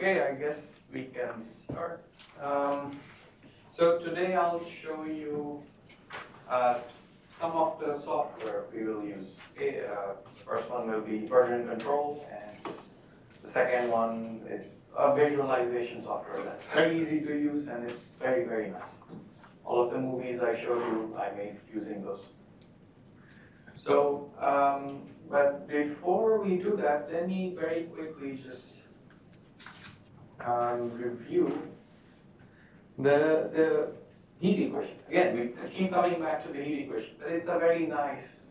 Okay, I guess we can start. So today I'll show you some of the software we will use. Okay, the first one will be version control, and the second one is a visualization software that's very easy to use and it's very, very nice. All of the movies I showed you, I made using those. So, but before we do that, let me very quickly just review the heat equation. Again, we keep coming back to the heat equation, but it's a very nice,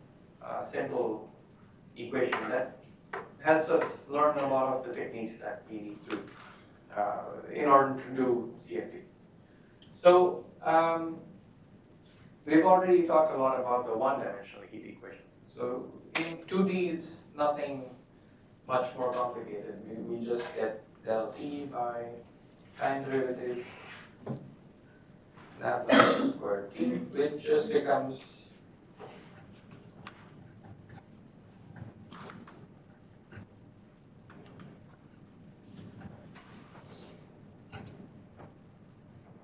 simple equation that helps us learn a lot of the techniques that we need to in order to do CFD. So we've already talked a lot about the one-dimensional heat equation. So in 2D, it's nothing much more complicated. We just get del T by time derivative Laplace squared T, which just becomes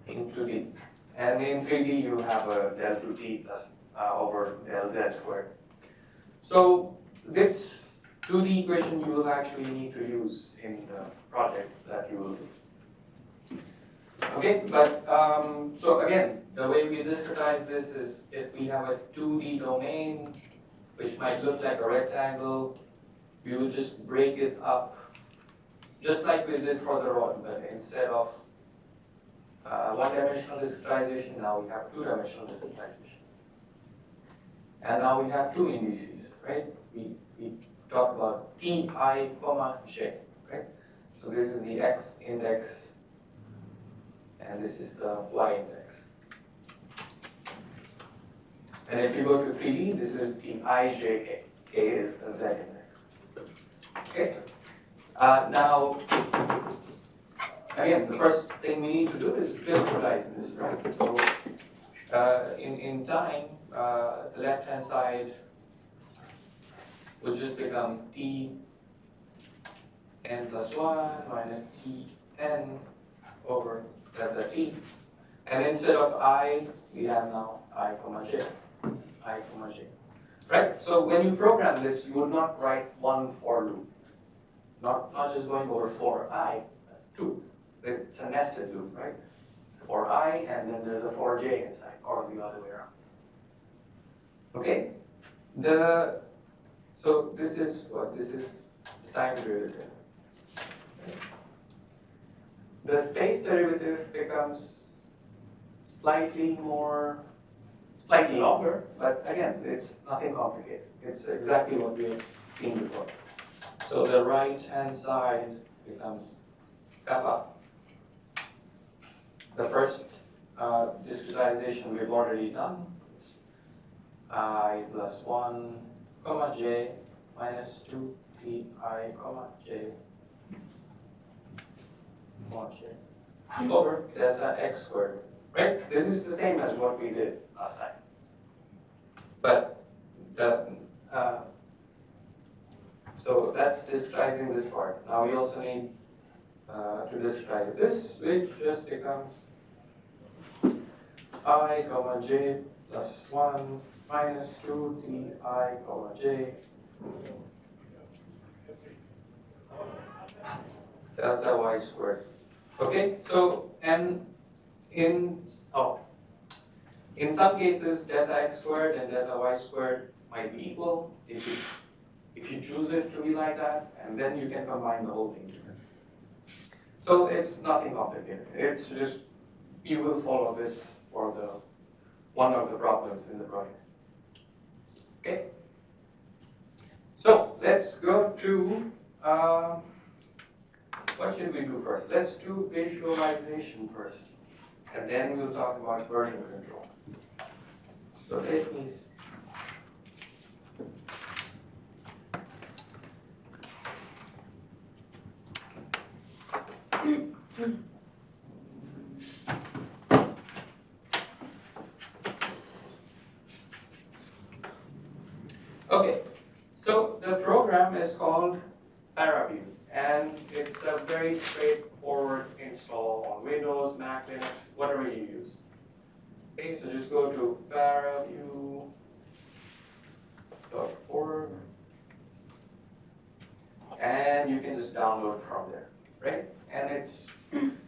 in 2D. And in 3D, you have a del 2T plus over del Z squared. So this 2D equation you will actually need to use in the project that you will do. Okay, but so again, the way we discretize this is if we have a 2D domain, which might look like a rectangle, we will just break it up, just like we did for the rod, but instead of one-dimensional discretization, now we have two-dimensional discretization. And now we have two indices, right? We talk about Ti, comma, j, right? So this is the x index, and this is the y index. And if you go to 3D, this is the ij, k. K is the z index. Okay. Now, again, the first thing we need to do is discretize this, right? So in time, the left-hand side would just become T n plus 1 minus T n over delta T. And instead of I, we have now I comma j. I comma j. Right? So when you program this, you would not write one for loop. Not just going over for I, two. It's a nested loop, right? For I, and then there's a for j inside, or the other way around. Okay? So this is what? This is the time derivative. The space derivative becomes slightly longer, but again, it's nothing complicated. It's exactly what we have seen before. So the right-hand side becomes kappa. The first discretization we've already done. It's I plus 1 comma j minus 2 Ti comma j over delta x squared. Right? This is the same as what we did last time. But so that's discretizing this part. Now we also need to discretize this, which just becomes I comma j plus 1 minus 2 Ti comma j delta y squared. Okay, so and in some cases delta x squared and delta y squared might be equal if you choose it to be like that, and then you can combine the whole thing together. So it's nothing complicated. It's just you will follow this for one of the problems in the project. Okay. So let's go to what should we do first? Let's do visualization first, and then we'll talk about version control. So let me see. Okay, so the program is called ParaView, and it's a very straightforward forward install on Windows, Mac, Linux, whatever you use. Okay, so just go to paraview.org, and you can just download from there, right? And it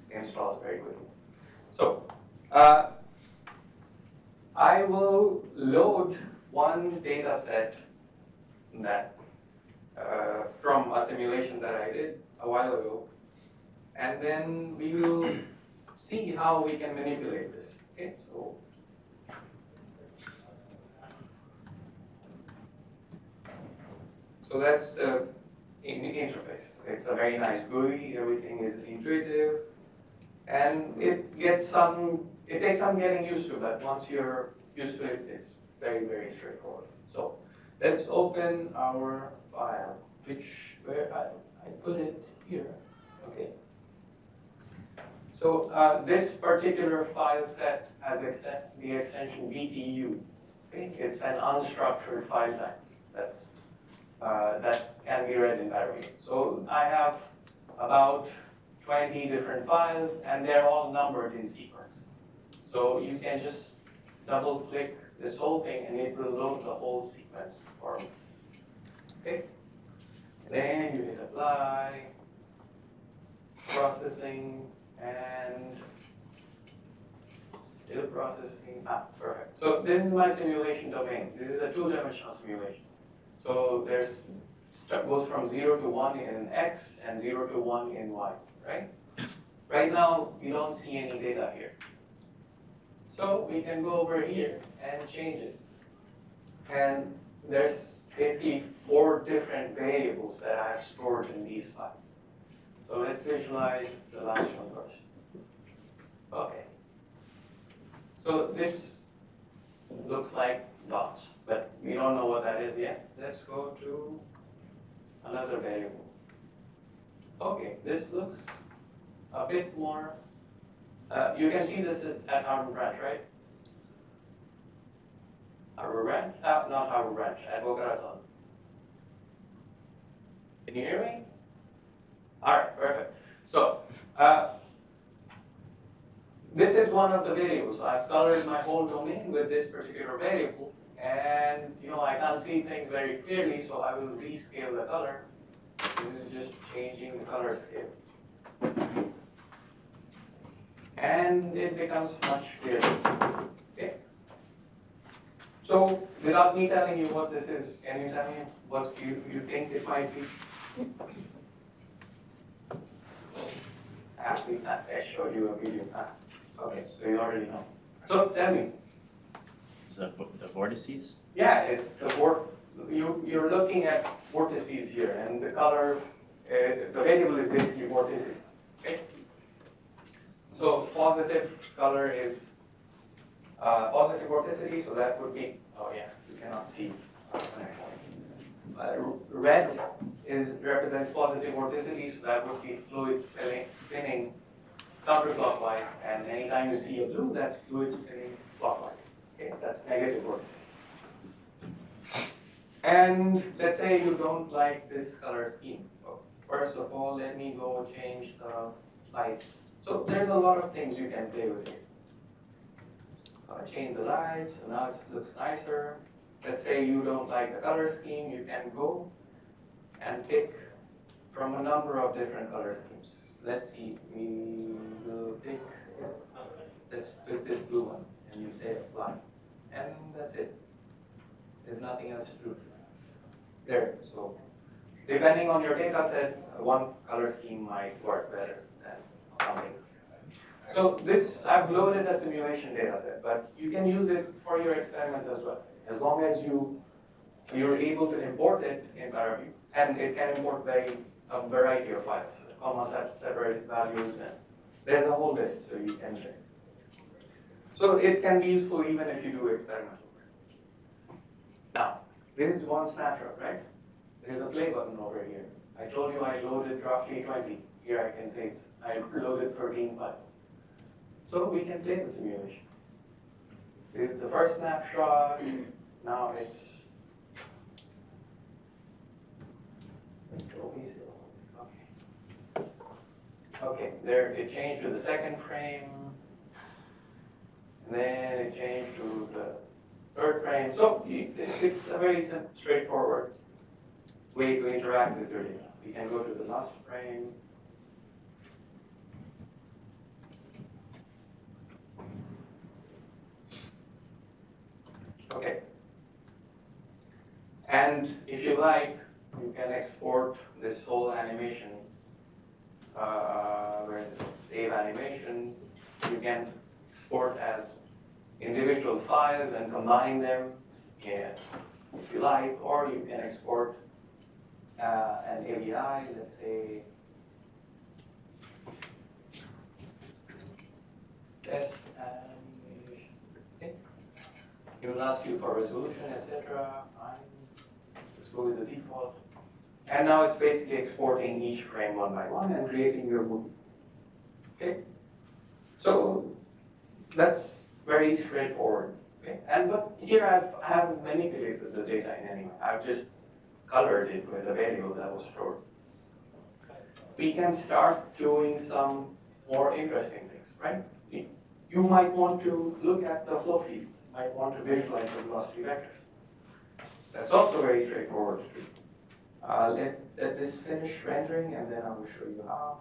installs very quickly. So I will load one data set that from a simulation that I did a while ago, and then we will see how we can manipulate this. Okay, so that's the interface. It's a very nice GUI. Everything is intuitive, and it takes some getting used to, but once you're used to it, it's very, very straightforward. So let's open our file, where I put it here. Okay. So this particular file set has the extension BTU. Okay? It's an unstructured file type that can be read in parallel. So I have about 20 different files, and they're all numbered in sequence. So you can just double-click this whole thing, and it will load the whole sequence for me. Okay? Then you hit apply, processing, and still processing. Perfect. So this is my simulation domain. This is a two-dimensional simulation. So there's goes from 0 to 1 in X and 0 to 1 in Y, right? Right now, we don't see any data here. So we can go over here and change it. And there's basically 4 different variables that I have stored in these files. So let's visualize the last one first. Okay. So this looks like dots, but we don't know what that is yet. Let's go to another variable. Okay, this looks a bit more. You can see this at Harbor Branch, right? Harbor Branch? Not Harbor Branch, at Boca Raton. Can you hear me? All right, perfect. So this is one of the variables. So I've colored my whole domain with this particular variable, and I can't see things very clearly, so I will rescale the color. This is just changing the color scale. And it becomes much clearer. Okay. So without me telling you what this is, can you tell me what you think it might be? Actually, I showed you a video. Okay, so you already know. So tell me. So the vortices? Yeah, it's the you're looking at vortices here, and the color, the variable is basically vorticity. Okay. So positive color is positive vorticity, so that would be, oh yeah, you cannot see. Red represents positive vorticity, so that would be fluid spinning counterclockwise, and anytime you see a blue, that's fluid spinning clockwise. Okay, that's negative vorticity. And let's say you don't like this color scheme. So first of all, let me go change the lights. So there's a lot of things you can play with here. Change the lights, so now it looks nicer. Let's say you don't like the color scheme, you can go and pick from a number of different color schemes. Let's see, we will pick, let's pick this blue one, and you say apply. And that's it. There's nothing else to do. There, so depending on your data set, one color scheme might work better than something else. So this, I've loaded a simulation data set, but you can use it for your experiments as well, as long as you're able to import it in ParaView, and it can import a variety of files, comma-separated values, and there's a whole list, so you can check. So it can be useful even if you do experimental work. Now, this is one snapshot, right? There's a play button over here. I told you I loaded roughly 20. Here I can say I loaded 13 files. So we can play the simulation. This is the first snapshot. Now it's okay. Okay, there it changed to the second frame, and then it changed to the third frame. So it's a very straightforward way to interact with your data. We can go to the last frame. Okay. And if you like, you can export this whole animation. Where is it? Save animation. You can export as individual files and combine them, yeah, if you like, or you can export an API, let's say test animation. Okay. It will ask you for resolution, etc. Let's go with the default. And now it's basically exporting each frame one by one and creating your movie. Okay? So that's very straightforward. Okay? But here I haven't manipulated the data in any way. I've just colored it with a variable that was stored. We can start doing some more interesting things, right? You might want to look at the flow field. You might want to visualize the velocity vectors. That's also very straightforward to do. Let this finish rendering, and then I will show you how.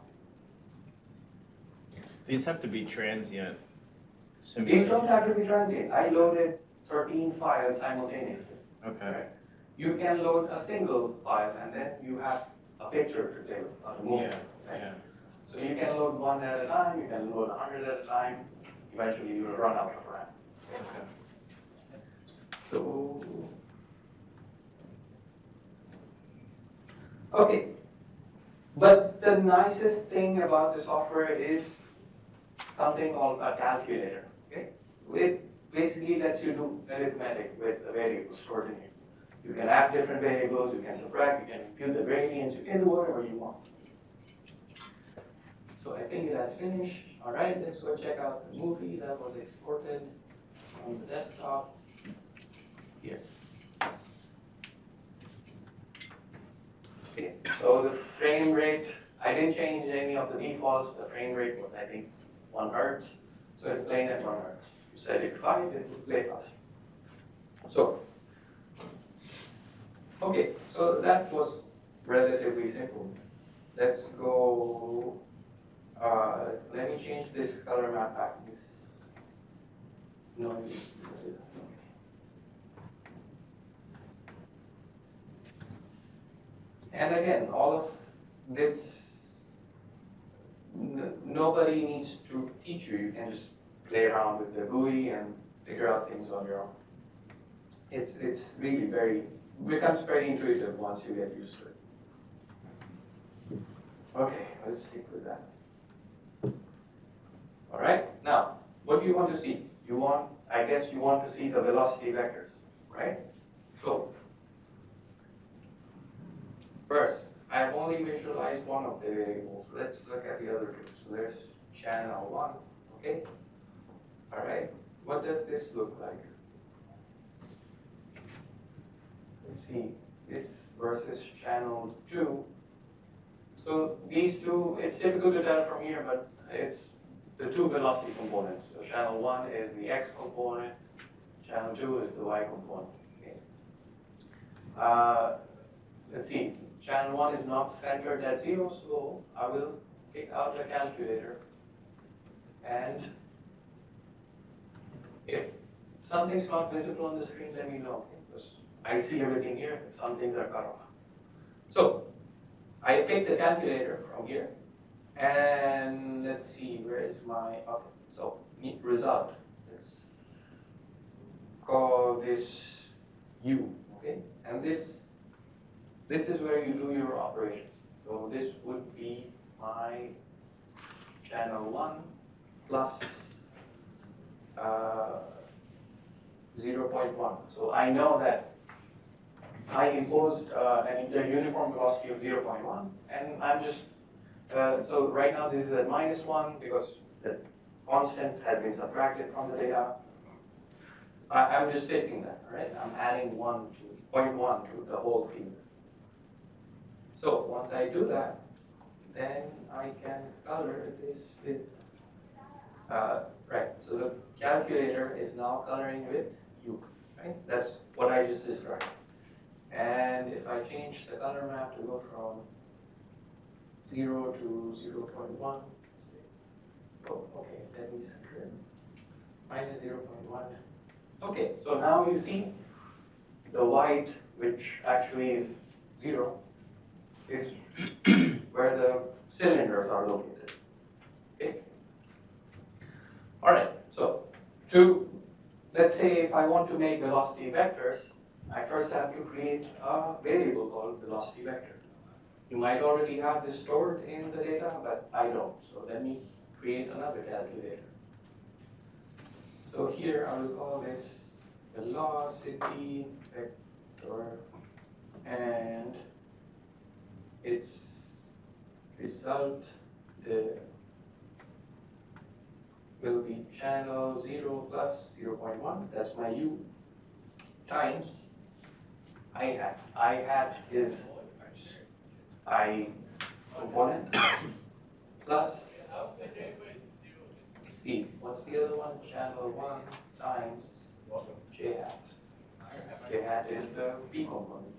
These have to be transient. These don't have to be transient. I loaded 13 files simultaneously. Okay. Right? You can load a single file, and then you have a picture to take on the movie. Right? Yeah. So you can load one at a time. You can load 100 at a time. Eventually, you will run out of RAM. Okay. So. Okay, but the nicest thing about the software is something called a calculator. Okay, it basically lets you do arithmetic with the variables stored in it. You can add different variables, you can subtract, you can compute the gradients, you can do whatever you want. So I think it has finished. All right, let's go check out the movie that was exported on the desktop here. Okay, so the frame rate, I didn't change any of the defaults. The frame rate was, I think, 1 Hertz. So it's playing at 1 Hertz. You set it to 5, it will play fast. So, okay, so that was relatively simple. Let's go, let me change this color map back. No, and again, all of this, nobody needs to teach you. You can just play around with the GUI and figure out things on your own. It's really becomes very intuitive once you get used to it. Okay, let's stick with that. All right, now, what do you want to see? I guess you want to see the velocity vectors, right? So, first, I've only visualized one of the variables. Let's look at the other two. So there's channel 1, okay? All right, what does this look like? Let's see, this versus channel 2. So these two, it's difficult to tell from here, but it's the two velocity components. So channel 1 is the X component, channel 2 is the Y component. Okay. Let's see, channel 1 is not centered at 0, so I will pick out the calculator. And if something's not visible on the screen, let me know, okay? Because I see everything here, and some things are cut off. So I pick the calculator from here, and let's see, where is my, okay, so result. Let's call this U, okay? And this is where you do your operations. So this would be my channel 1 plus 0.1. So I know that I imposed a uniform velocity of 0.1, and I'm just, so right now this is at -1 because the constant has been subtracted from the data. I'm just fixing that, right? I'm adding 0.1 to the whole field. So once I do that, then I can color this with, right, so the calculator is now coloring with U, right? That's what I just described. And if I change the color map to go from 0 to 0.1, oh, okay, that means minus 0.1. Okay, so now you see the white, which actually is 0, is where the cylinders are located. Okay. All right. So let's say if I want to make velocity vectors, I first have to create a variable called velocity vector. You might already have this stored in the data, but I don't. So let me create another calculator. So here I will call this velocity vector, and its result will be channel 0 plus 0.1, that's my U, times I hat. I hat is I component plus C. What's the other one? Channel 1 times J hat. J hat is the B component.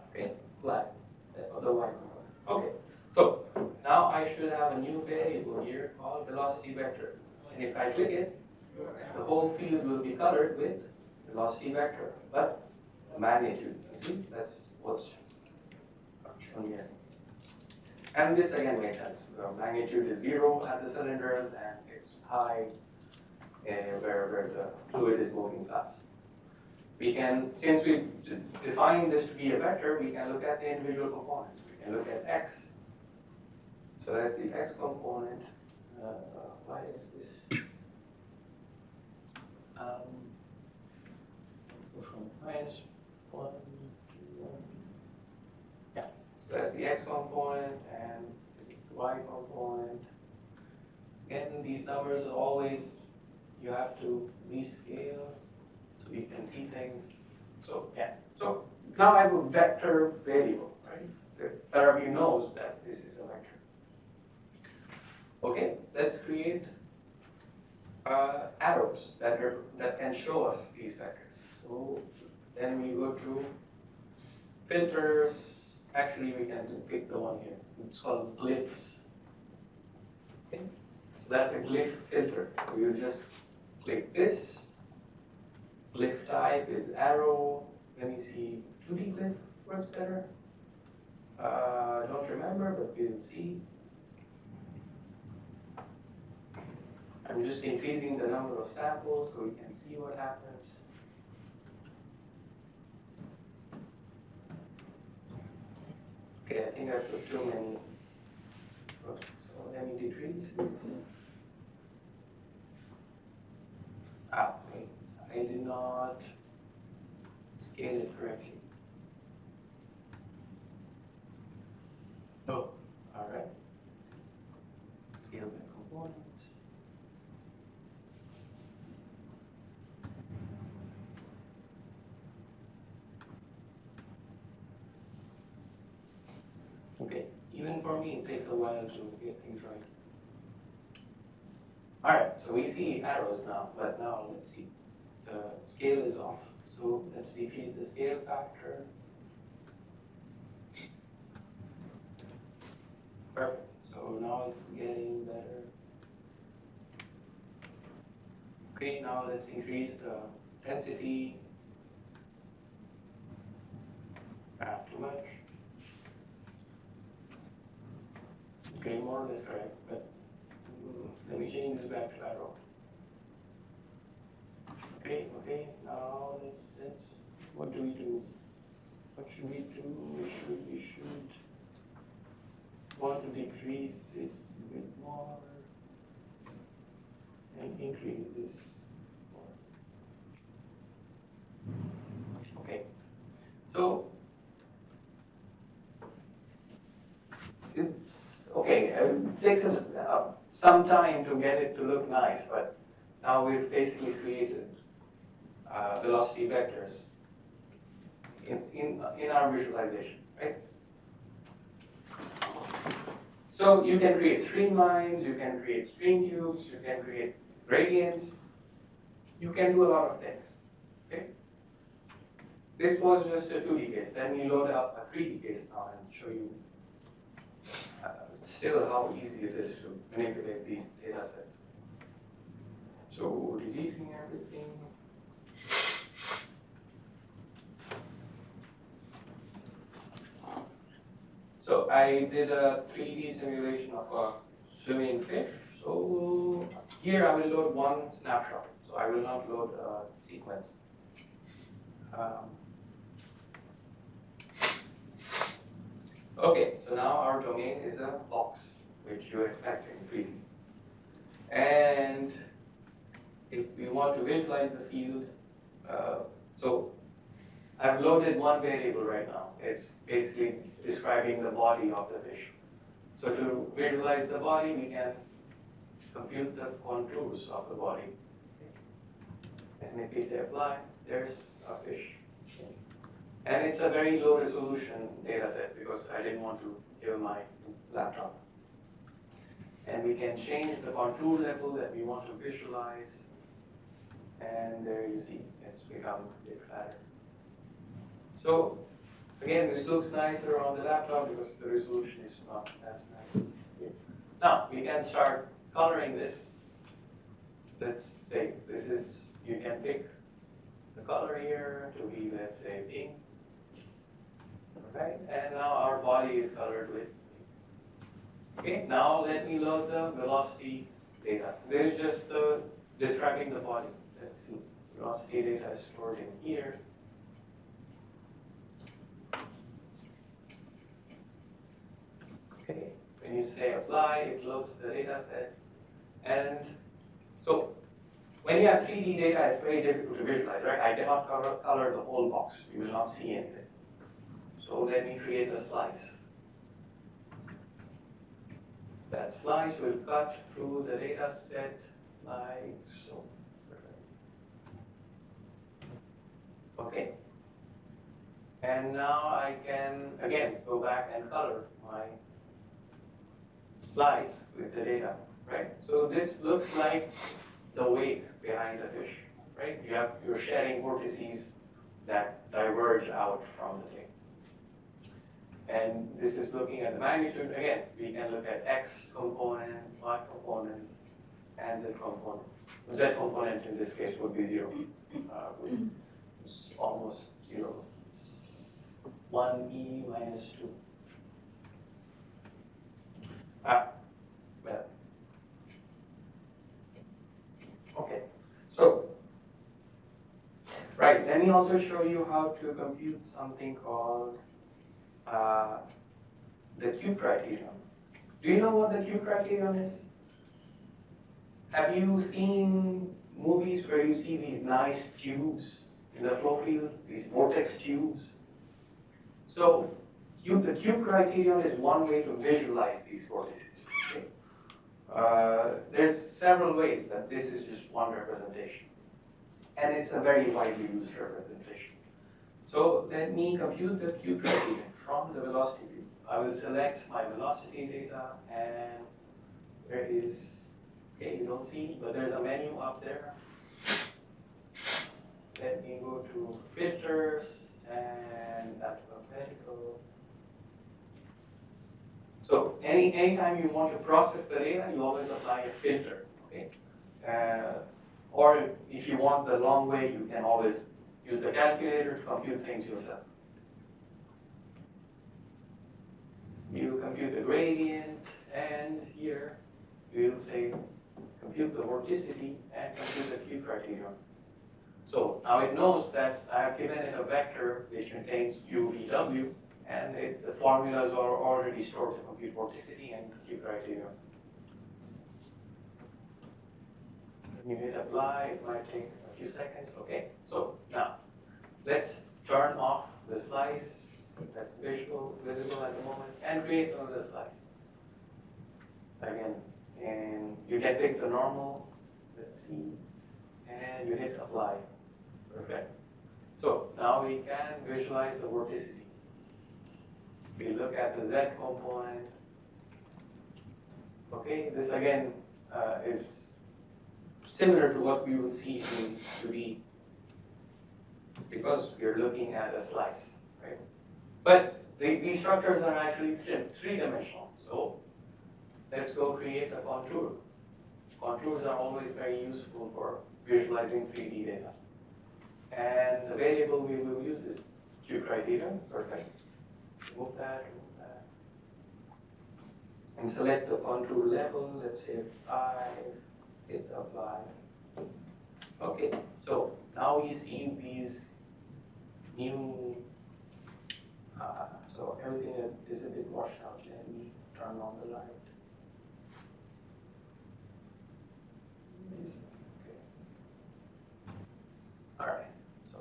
Okay, black, the Y component. Okay, so now I should have a new variable here called velocity vector. And if I click it, the whole field will be colored with velocity vector, but the magnitude, you see, that's what's shown here. And this again makes sense. The magnitude is 0 at the cylinders, and it's high where the fluid is moving fast. We can, since we define this to be a vector, we can look at the individual components. We can look at x. So that's the x component. Why is this? From minus 1 to 1. Yeah. So that's the x component, and this is the y component. Again, these numbers are always, you have to rescale so you can see things. So yeah. So now I have a vector variable, right? The pair of you knows that this is a vector. Okay, let's create arrows that can show us these vectors. So then we go to filters. Actually, we can pick the one here. It's called glyphs. Okay, so that's a glyph filter. You just click this. Glyph type is arrow. Let me see. 2D glyph works better. I don't remember, but we will see. I'm just increasing the number of samples so we can see what happens. Okay, I think I put too many. So let me decrease it. Wait, I did not scale it correctly. Oh, all right. Scale by components. Okay, even for me, it takes a while to get things right. All right, so we see arrows now, but now let's see. The scale is off, so let's decrease the scale factor. Perfect, so now it's getting better. Okay, now let's increase the density. Not too much. Okay, more or less correct, but let me change this back to arrow. Okay, now let's, what do we do? What should we do? We should want to decrease this a bit more and increase this more. Okay, so it's okay. It takes us some time to get it to look nice, but now we've basically created velocity vectors in our visualization, right? So you can create streamlines, you can create string cubes, you can create gradients, you can do a lot of things. Okay? This was just a 2D case. Let me load up a 3D case now and show you still how easy it is to manipulate these data sets. So deleting everything. So I did a 3D simulation of a swimming fish. So here I will load one snapshot. So I will not load a sequence. Okay, so now our domain is a box, which you expect in 3D. And if we want to visualize the field, so I've loaded one variable right now. It's basically describing the body of the fish. So to visualize the body, we can compute the contours of the body. And if we say apply, there's a fish. And it's a very low resolution data set because I didn't want to give my laptop. And we can change the contour level that we want to visualize. And there you see, it's become a bit fatter. So again, this looks nicer on the laptop because the resolution is not as nice. Now, we can start coloring this. Let's say this is, you can pick the color here to be, let's say, pink. Right? And now our body is colored with. Okay, now let me load the velocity data. This is just describing the body. Let's see. Velocity data is stored in here. Okay, when you say apply, it loads the data set. And so when you have 3D data, it's very difficult to visualize, right? I cannot color the whole box. You will not see anything. So let me create a slice. That slice will cut through the data set like so. Okay. And now I can, again, go back and color my slice with the data, right? So this looks like the weight behind the fish, right? You're sharing vortices that diverge out from the thing. And this is looking at the magnitude. Again, we can look at X component, Y component, and Z component. The Z component in this case would be 0. It's almost 0. It's 1e minus 2. Well. Okay. So, right, let me also show you how to compute something called the Q criterion. Do you know what the Q criterion is? Have you seen movies where you see these nice tubes in the flow field, these vortex tubes? So the Q criterion is one way to visualize these vortices. Okay? There's several ways, but this is just one representation. And it's a very widely used representation. So let me compute the Q criterion from the velocity field. So I will select my velocity data, and there is, okay, you don't see, but there's a menu up there. Let me go to filters and alphabetical. So anytime you want to process the data, you always apply a filter, okay? Or if you want the long way, you can always use the calculator to compute things yourself. You compute the gradient, and here you will say compute the vorticity and compute the Q criterion. So now it knows that I have given it a vector which contains u, v, w, and the formulas are already stored to compute vorticity and Q criterion. When you hit apply, it might take a few seconds. Okay, so now let's turn off the slice that's visible at the moment and create another slice. Again, and you can pick the normal, let's see, and you hit apply. Perfect. So now we can visualize the vorticity. We look at the Z component. Okay, this again is similar to what we would see in 2D because we're looking at a slice, right? But these structures are actually three-dimensional. So let's go create a contour. Contours are always very useful for visualizing 3D data. And the variable we will use is QCriterion. Perfect. Remove that, and select the contour level. Let's say 5. Hit apply. Okay, so now we see these new. So everything is a bit washed out. Let me turn on the light. Okay. All right. So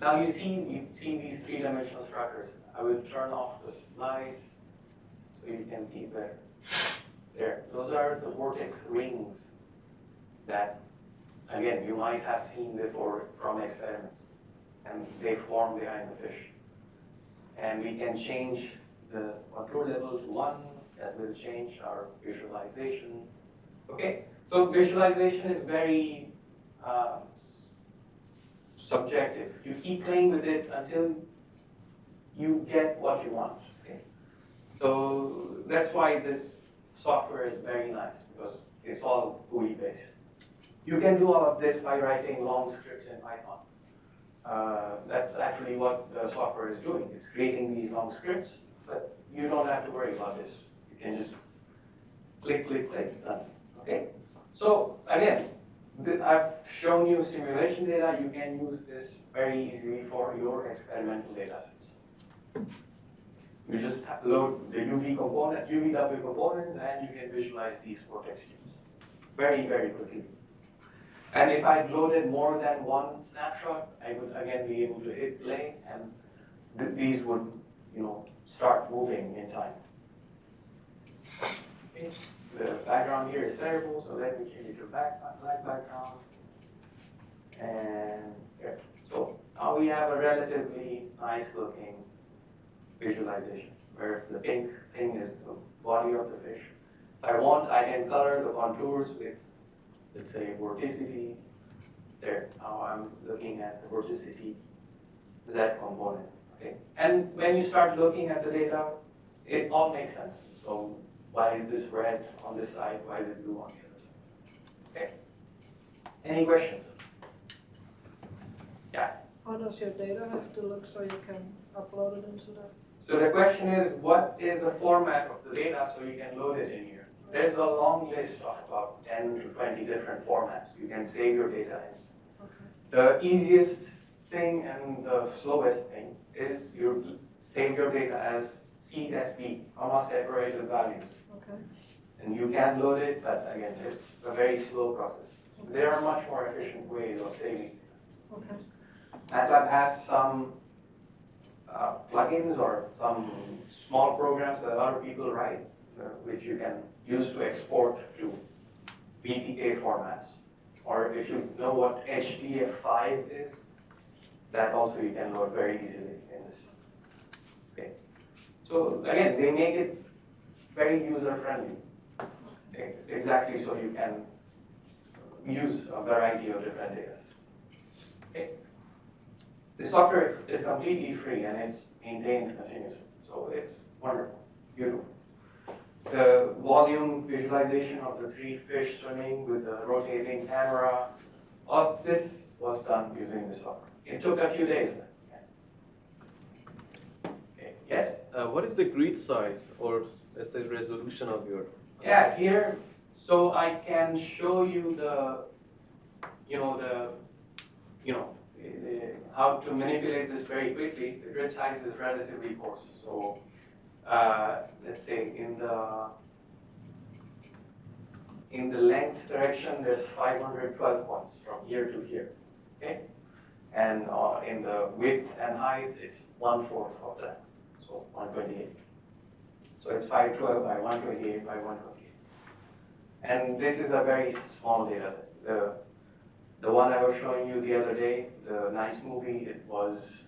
now you see these three-dimensional structures. I will turn off the slice so you can see better. There, those are the vortex rings that, again, you might have seen before from experiments, and they form behind the fish. And we can change the contour level to 1. That will change our visualization. Okay, so visualization is very subjective. You keep playing with it until you get what you want. Okay, so that's why this software is very nice because it's all GUI based. You can do all of this by writing long scripts in Python. That's actually what the software is doing. It's creating these long scripts, but you don't have to worry about this. You can just click, click, click, done. Okay? So again, I've shown you simulation data. You can use this very easily for your experimental data sets. You just load the UVW components, and you can visualize these vortex cubes very, very quickly. And if I loaded more than one snapshot, I would again be able to hit play, and these would, start moving in time. Okay. The background here is terrible, so let me change it to black background. And there. So now we have a relatively nice looking visualization where the pink thing is the body of the fish. If I want, I can color the contours with, let's say, vorticity. There, now I'm looking at the vorticity Z component. Okay, and when you start looking at the data, it all makes sense. So why is this red on this side? Why is it blue on the other side? Okay. Any questions? Yeah. How does your data have to look so you can upload it into the? So the question is, what is the format of the data so you can load it in here? There's a long list of about 10 to 20 different formats you can save your data in. Okay. The easiest thing and the slowest thing is you save your data as CSV, comma separated values. Okay. And you can load it, but again, it's a very slow process. Okay. There are much more efficient ways of saving. Okay. MATLAB has some plugins or some small programs that other people write, which you can use to export to BTK formats. Or if you know what HDF5 is, that also you can load very easily in this. Okay. So again, they make it very user-friendly. Exactly, so you can use a variety of different data. Okay. The software is completely free and it's maintained continuously. So it's wonderful, beautiful. The volume visualization of the 3 fish swimming with the rotating camera, all this was done using the software. It took a few days. Okay. Yes? What is the grid size or let's say resolution of your? Yeah, here, so I can show you how to manipulate this very quickly. The grid size is relatively coarse. So let's say in the length direction, there's 512 points from here to here. Okay, and in the width and height, it's 1/4 of that. So 128. So it's 512 by 128 by 128. And this is a very small data set. The one I was showing you the other day, the nice movie, it was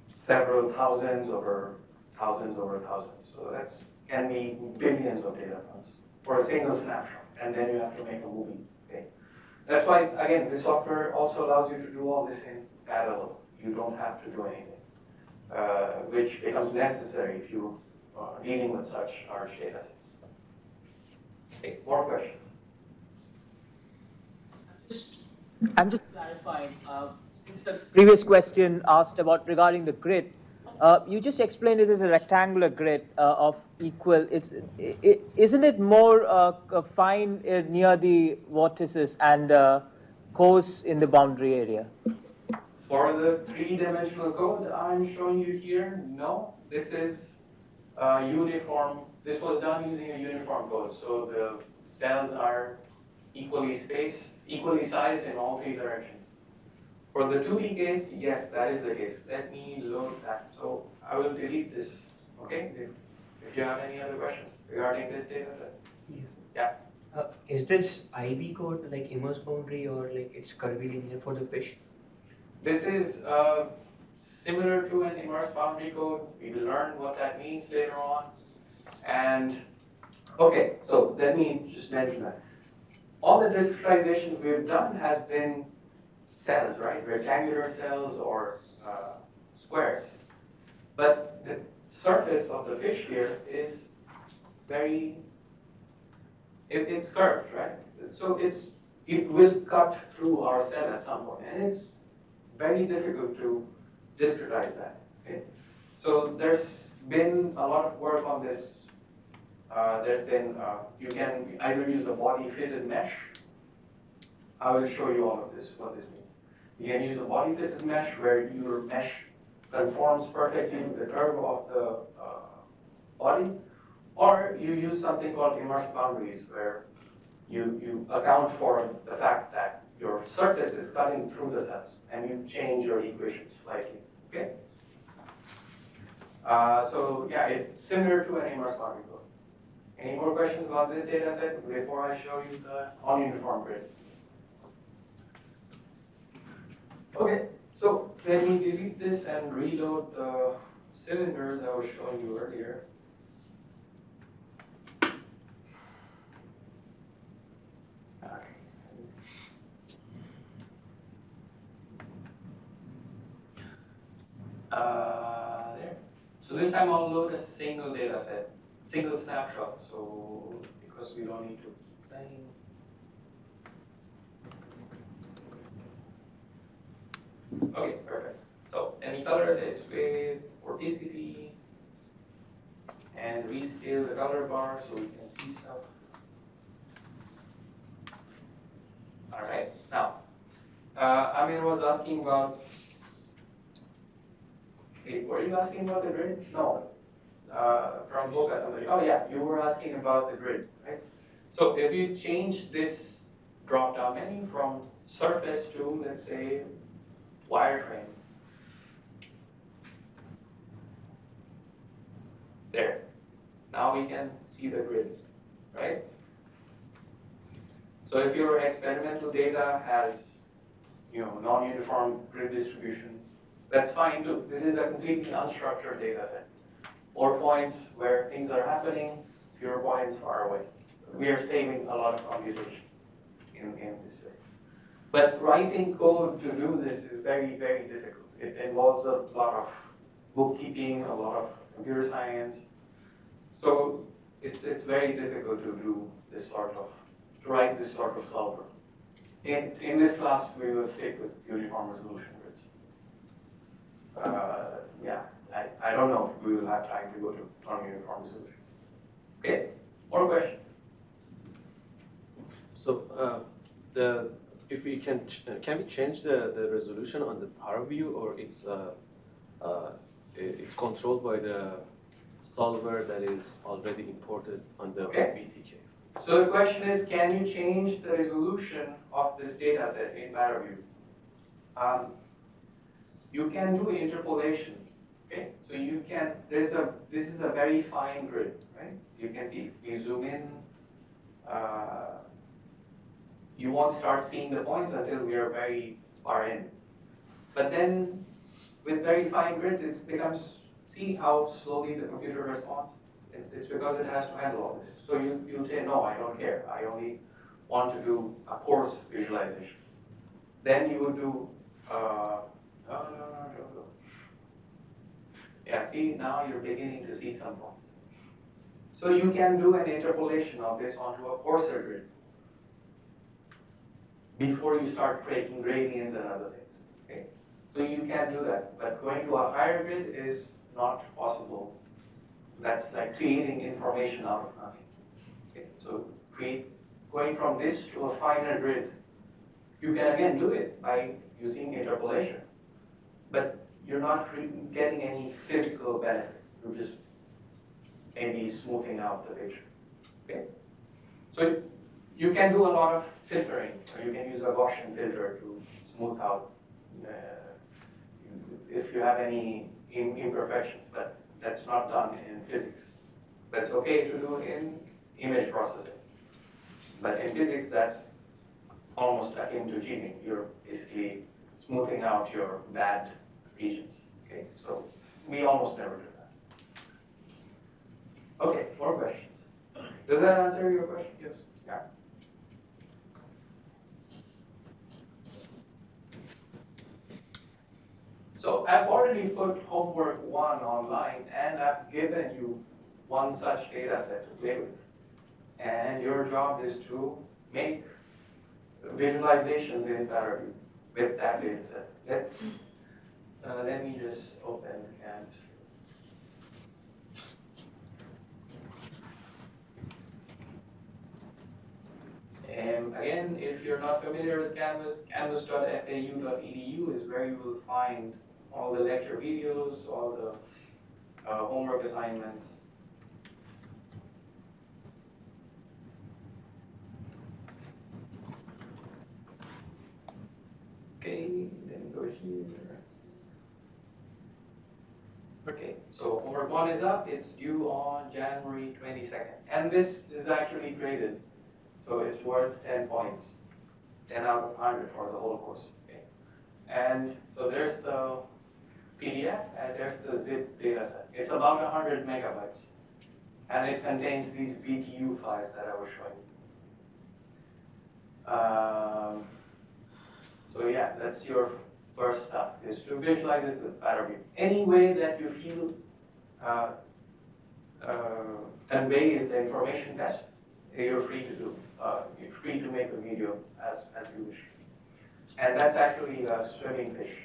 several thousands over thousands over thousands. So that's can be billions of data points for a single snapshot, and then you have to make a movie. Okay? That's why, again, this software also allows you to do all this in parallel. You don't have to do anything, which becomes necessary if you are dealing with such large data sets. Okay, more questions? I'm just clarifying, since the previous question asked about regarding the grid, you just explained it as a rectangular grid of equal. Isn't it more fine near the vortices and cores in the boundary area? For the three-dimensional code I'm showing you here, no. This is uniform. This was done using a uniform code, so the cells are equally spaced, equally sized in all three directions. For the 2D case, yes, that is the case. Let me load that. So I will delete this, okay? If you have any other questions regarding this data set. Yeah. Is this IB code like immerse boundary or like it's curvilinear for the fish? This is similar to an immerse boundary code. We will learn what that means later on. And okay, so let me just mention that. All the discretization we've done has been cells, right? Rectangular cells or squares. But the surface of the fish here is very, it's curved, right? So it will cut through our cell at some point, and it's very difficult to discretize that, okay? So there's been a lot of work on this. There's been, you can either use a body-fitted mesh. I will show you all of this, what this means. You can use a body-fitted mesh where your mesh conforms perfectly with the curve of the body, or you use something called immerse boundaries where you account for the fact that your surface is cutting through the cells and you change your equations slightly, okay? So yeah, it's similar to an immerse boundary code. Any more questions about this data set before I show you the non-uniform grid? Okay, so let me delete this and reload the cylinders I was showing you earlier. Okay. There. So this time I'll load a single data set, single snapshot. So because we don't need to plan. Okay, perfect. So let me color this with vorticity and rescale the color bar so we can see stuff. All right. Now, Amir was asking about. Hey, were you asking about the grid? No. From Boca somebody. Oh yeah, you were asking about the grid, right? So if you change this drop-down menu from surface to, let's say, wireframe. There. Now we can see the grid, right? So if your experimental data has, non-uniform grid distribution, that's fine too. This is a completely unstructured data set. More points where things are happening, fewer points far away. We are saving a lot of computation in this way. But writing code to do this is very, very difficult. It involves a lot of bookkeeping, a lot of computer science. So it's very difficult to do this to write this sort of solver. In this class, we will stick with uniform resolution grids. Yeah, I don't know if we will have time to go to non-uniform resolution. Okay, more questions? So if we can we change the resolution on the power view, or it's controlled by the solver that is already imported on the BTK? So the question is, can you change the resolution of this data set in ParaView? You can do interpolation. Okay, so you can. This is a very fine grid, right? You can see. If you zoom in, you won't start seeing the points until we are very far in. But then, with very fine grids, it becomes. See how slowly the computer responds. It's because it has to handle all this. So you'll say, no, I don't care. I only want to do a coarse visualization. Then you would do, no. Yeah, see, now you're beginning to see some points. So you can do an interpolation of this onto a coarser grid before you start breaking gradients and other things. Okay? So you can do that, but going to a higher grid is not possible. That's like creating information out of nothing. Okay? So going from this to a finer grid, you can again do it by using interpolation, but you're not getting any physical benefit. You're just maybe smoothing out the picture. Okay? So you can do a lot of filtering, or you can use a Gaussian filter to smooth out if you have any imperfections, but that's not done in physics. That's okay to do in image processing. But in physics, that's almost akin to cheating. You're basically smoothing out your bad regions. Okay, so we almost never do that. Okay, more questions. Does that answer your question? Yes. Yeah. So I've already put homework 1 online, and I've given you one such data set to play with. And your job is to make visualizations in Paradigm with that data set. Let me just open Canvas. Again, if you're not familiar with Canvas, canvas.fau.edu is where you will find all the lecture videos, all the homework assignments. Okay, then go here. Okay, so homework 1 is up. It's due on January 22nd. And this is actually graded. So it's worth 10 points, 10 out of 100 for the whole course. Okay. And so there's the PDF and there's the zip data set. It's about 100 megabytes. And it contains these VTU files that I was showing. So yeah, that's your first task, is to visualize it with Paradigm. Any way that you feel conveys the information best, you're free to do. You're free to make a video as you wish. And that's actually a swimming fish,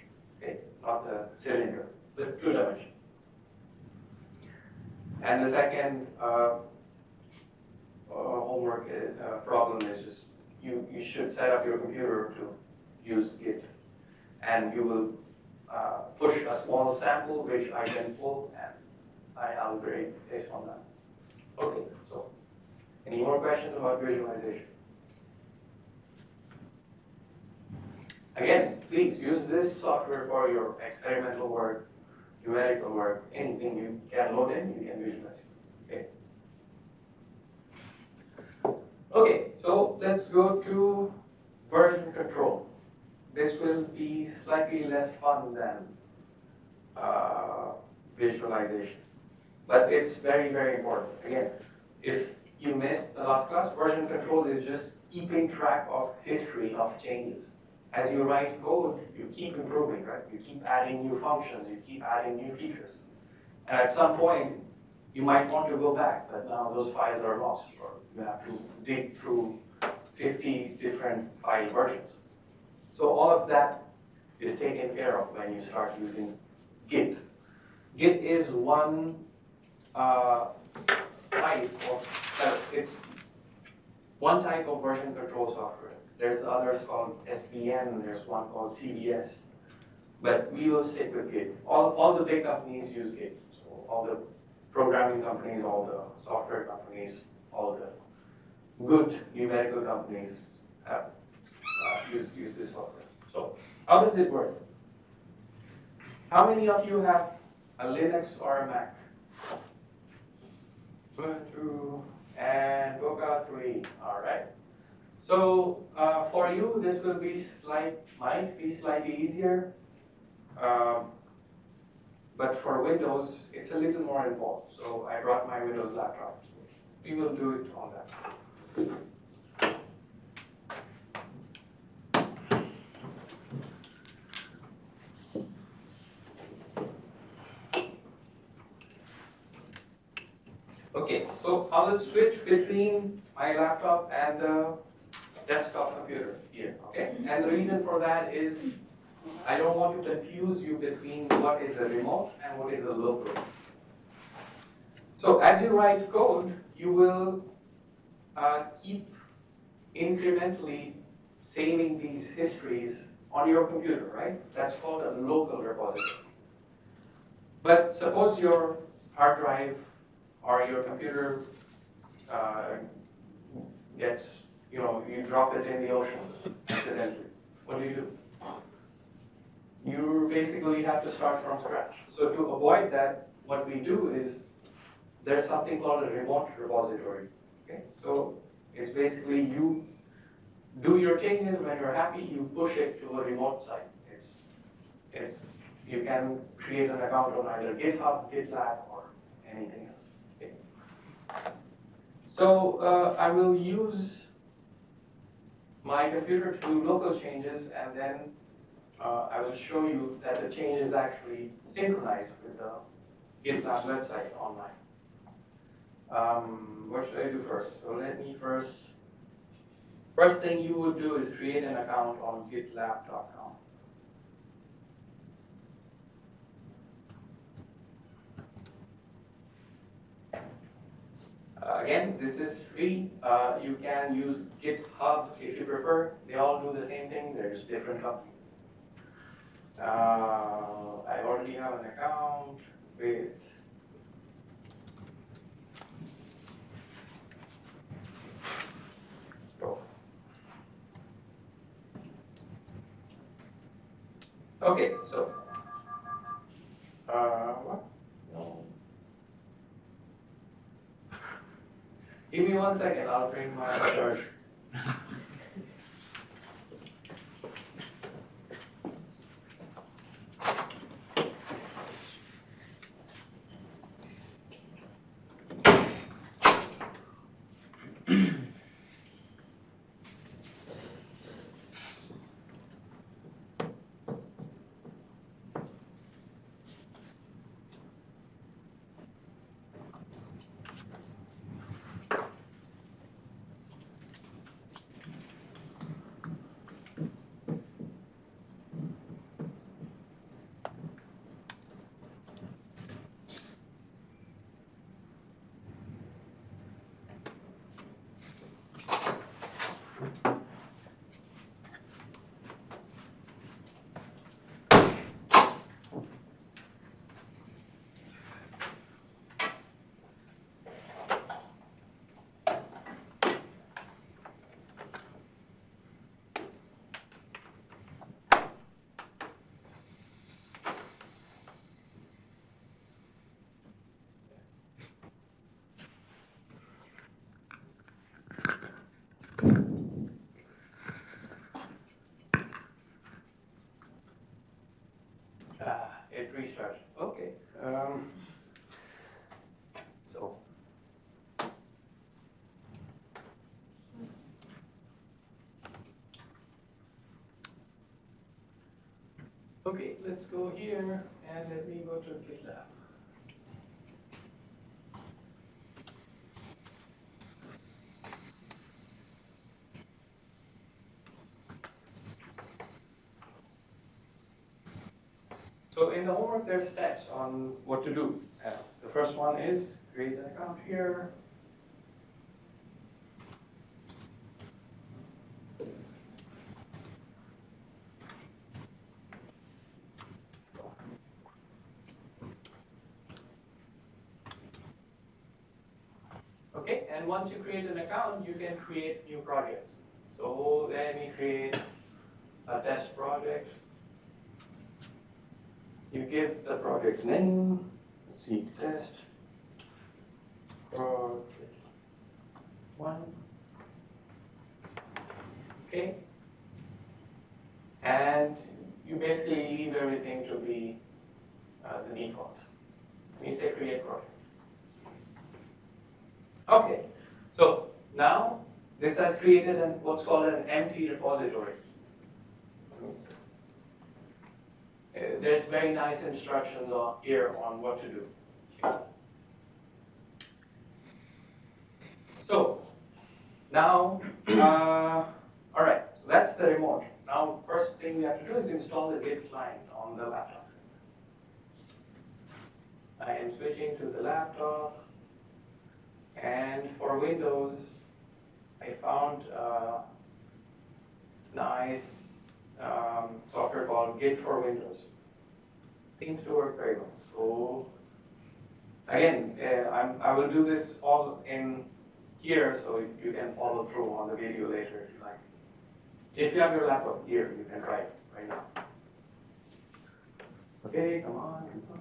okay? Not a cylinder, with 2 dimensions. And the second homework problem is just you should set up your computer to use Git. And you will push a small sample which I can pull, and I'll grade based on that. Okay, so any more questions about visualization? Again, please use this software for your experimental work, numerical work, anything you can load in, you can visualize. Okay. Okay, so let's go to version control. This will be slightly less fun than visualization, but it's very, very important. Again, if you missed the last class, version control is just keeping track of history of changes. As you write code, you keep improving, right? You keep adding new functions, you keep adding new features. And at some point, you might want to go back, but now those files are lost, or you have to dig through 50 different file versions. So all of that is taken care of when you start using Git. Git is one it's one type of version control software. There's others called SVN, there's one called CVS. But we will stick with Git. All the big companies use Git. So all the programming companies, all the software companies, all the good numerical companies have use this software. So how does it work? How many of you have a Linux or a Mac? 1, 2, and Boca 3. All right. So for you, this will be might be slightly easier. But for Windows, it's a little more involved. So I brought my Windows laptop. We will do it on that. Okay, so I will switch between my laptop and the desktop computer here, okay? And the reason for that is I don't want to confuse you between what is a remote and what is a local. So as you write code, you will keep incrementally saving these histories on your computer, right? That's called a local repository. But suppose your hard drive or your computer gets, you drop it in the ocean accidentally. What do? You basically have to start from scratch. So to avoid that, what we do is there's something called a remote repository. Okay? So it's basically you do your changes. When you're happy, you push it to a remote site. You can create an account on either GitHub, GitLab, or anything else. Okay? So I will use my computer to do local changes, and then I will show you that the change is actually synchronized with the GitLab website online. What should I do first? So let me first thing you would do is create an account on gitlab.com. Again, this is free. You can use GitHub if you prefer. They all do the same thing. There's different companies. I already have an account with Okay, so what? No. Give me 1 second, I'll bring my charge. It restarts. Okay. So. Okay, let's go here and let me go to GitLab. So in the homework, there's steps on what to do. The first one is create an account here. Okay, and once you create an account, you can create new projects. So let me create a test project. You give the project name, seed test, project 1. Okay. And you basically leave everything to be the default. And you say create project. Okay, so now this has created what's called an empty repository. There's very nice instructions here on what to do. So now, all right, so that's the remote. Now, first thing we have to do is install the Git client on the laptop. I am switching to the laptop, and for Windows, I found a nice software called Git for Windows. Seems to work very well. So again, I will do this all in here, so you can follow through on the video later if you like. If you have your laptop here, you can try it right now. Okay, come on, come on.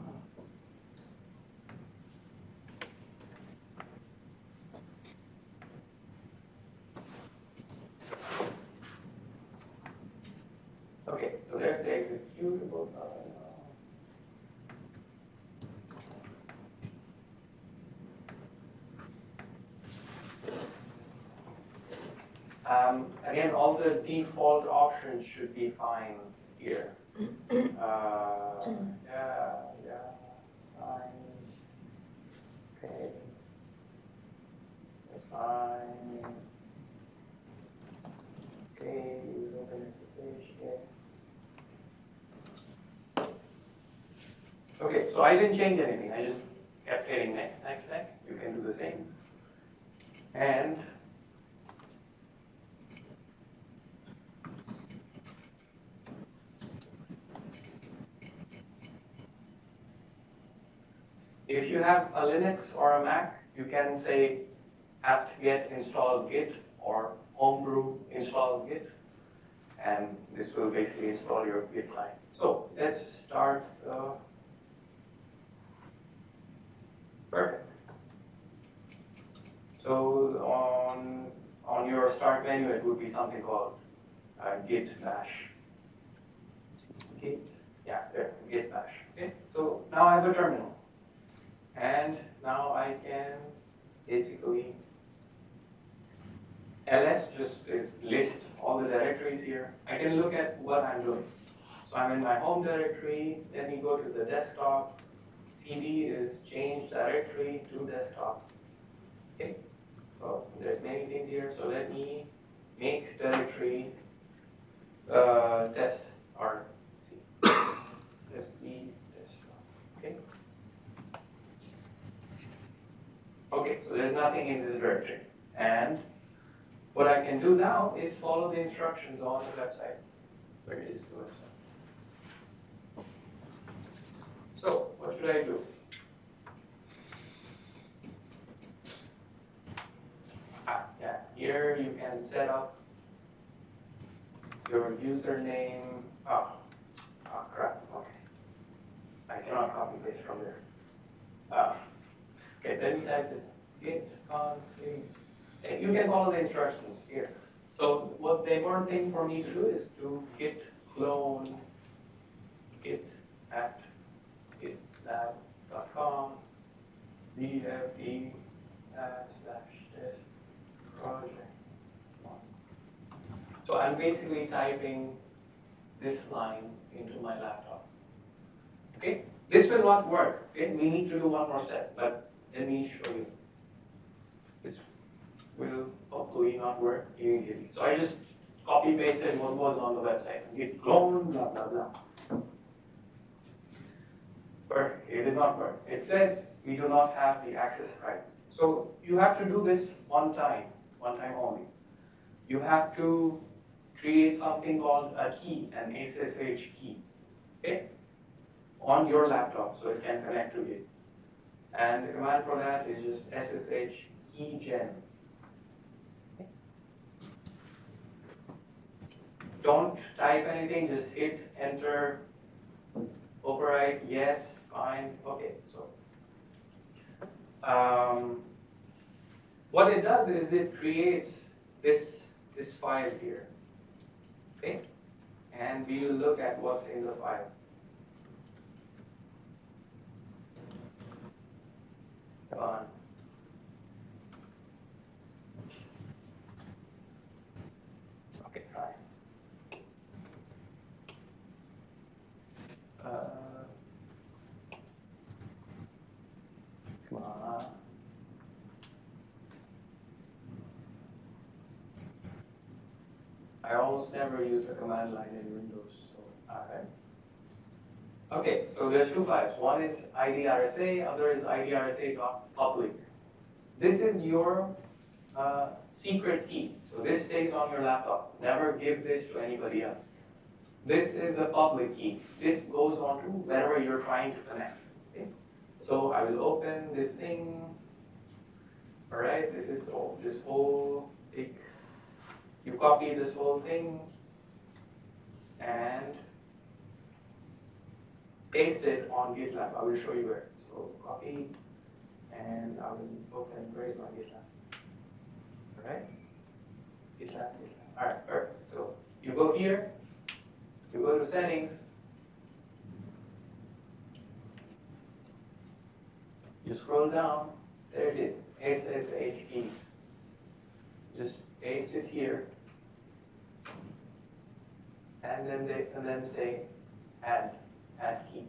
Okay, so there's the executable. Again, all the default options should be fine here. Yeah, fine. Okay, that's fine. Okay, use open SSH, yes. Okay, so I didn't change anything. I just kept hitting next, next, next. You can do the same. And if you have a Linux or a Mac, you can say apt-get install git or homebrew install git, and this will basically install your Git client. So let's start. Perfect. So on your start menu, it would be something called git bash. Git, yeah, there, git bash. Okay. So now I have a terminal. And now I can basically, ls just is list all the directories here. I can look at what I'm doing. So I'm in my home directory, let me go to the desktop. cd is change directory to desktop. Okay, so there's many things here. So let me make directory test or sp desktop. Okay. Okay, so there's nothing in this directory. And what I can do now is follow the instructions on the website. Where is the website? So, what should I do? Yeah, here you can set up your username. Oh crap, okay. I cannot copy paste from there. Okay, then you type this git config. And you can follow the instructions here. So what the important thing for me to do is to git clone git at gitlab.com cfd /test project. So I'm basically typing this line into my laptop. Okay, this will not work. Okay, we need to do one more step, but let me show you. This will hopefully not work immediately. So I just copy pasted what was on the website. Git clone, blah, blah, blah. Perfect, it did not work. It says we do not have the access rights. So you have to do this one time only. You have to create something called a key, an SSH key, okay, on your laptop so it can connect to it. And the command for that is just SSH Key gen. Okay. Don't type anything, just hit enter, override, yes, fine, okay. So what it does is it creates this file here, okay? And we will look at what's in the file. Come on. Okay, fine. Come on. I almost never use the command line in Windows, so alright. Okay, so there's two files. One is IDRSA, other is IDRSA.public. This is your secret key. So this stays on your laptop. Never give this to anybody else. This is the public key. This goes on to wherever you're trying to connect. Okay? So I will open this thing. All right, this is all, this whole big. You copy this whole thing and paste it on GitLab. I will show you where. So copy, and I will open. Where's my GitLab? All right, GitLab. All right, perfect. So you go here. You go to settings. You scroll down. There it is. SSH keys. Just paste it here, and then say add key,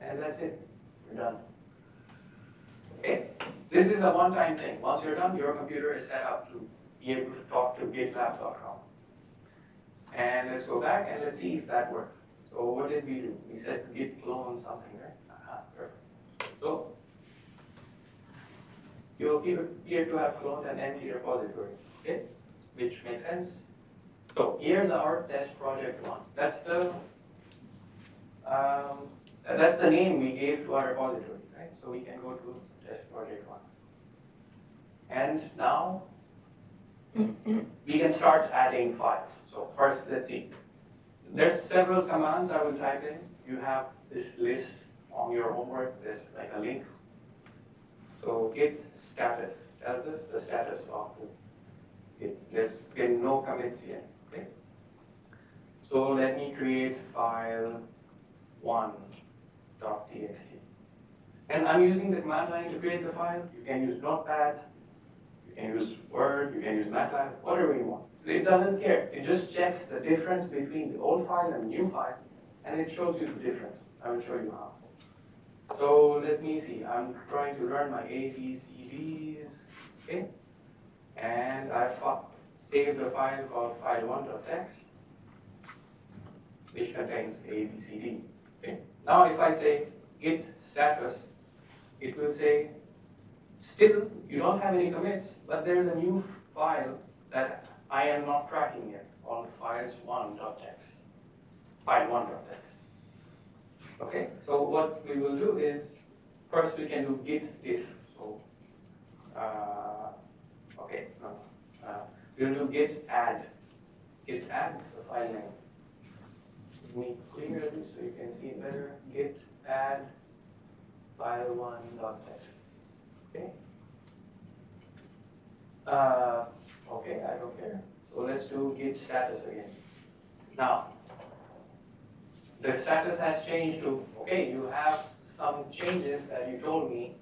and that's it. You're done. Okay. This is a one-time thing. Once you're done, your computer is set up to be able to talk to GitLab.com. And let's go back and let's see if that worked. So what did we do? We said git clone something, right? Perfect. So you appear to have cloned an empty repository, okay? Which makes sense. So here's our test project one. That's the name we gave to our repository, right? So we can go to test project one. And now we can start adding files. So first, let's see. There's several commands I will type in. You have this list on your homework. There's like a link. So git status tells us the status of it. There's been no commits yet. Okay. So let me create file 1.txt. And I'm using the command line to create the file. You can use Notepad. You can use Word, you can use MATLAB, whatever you want. It doesn't care. It just checks the difference between the old file and the new file, and it shows you the difference. I will show you how. So let me see. I'm trying to learn my ABCDs, okay? And I've saved a file called file1.txt, which contains ABCD. Okay? Now if I say git status, it will say, still, you don't have any commits, but there's a new file that I am not tracking yet called files1.txt, file1.txt. Okay, so what we will do is, first we can do git diff. So, we'll do git add the file name. Let me clear this so you can see it better. Git add file1.txt. Okay. Okay, I don't care. So let's do git status again. Now, the status has changed to, okay, you have some changes that you told me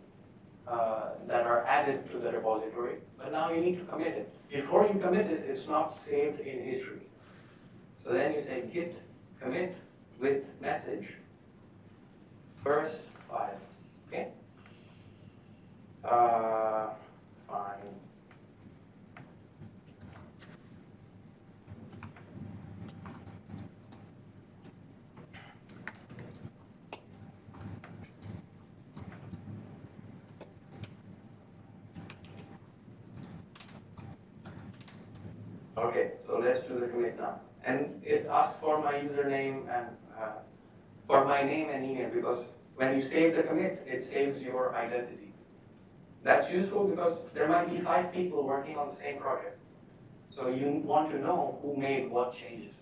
that are added to the repository, but now you need to commit it. Before you commit it, it's not saved in history. So then you say git commit with message first file. Okay. Fine. Okay, so let's do the commit now. And it asks for my username and for my name and email, because when you save the commit, it saves your identity. That's useful because there might be 5 people working on the same project. So you want to know who made what changes.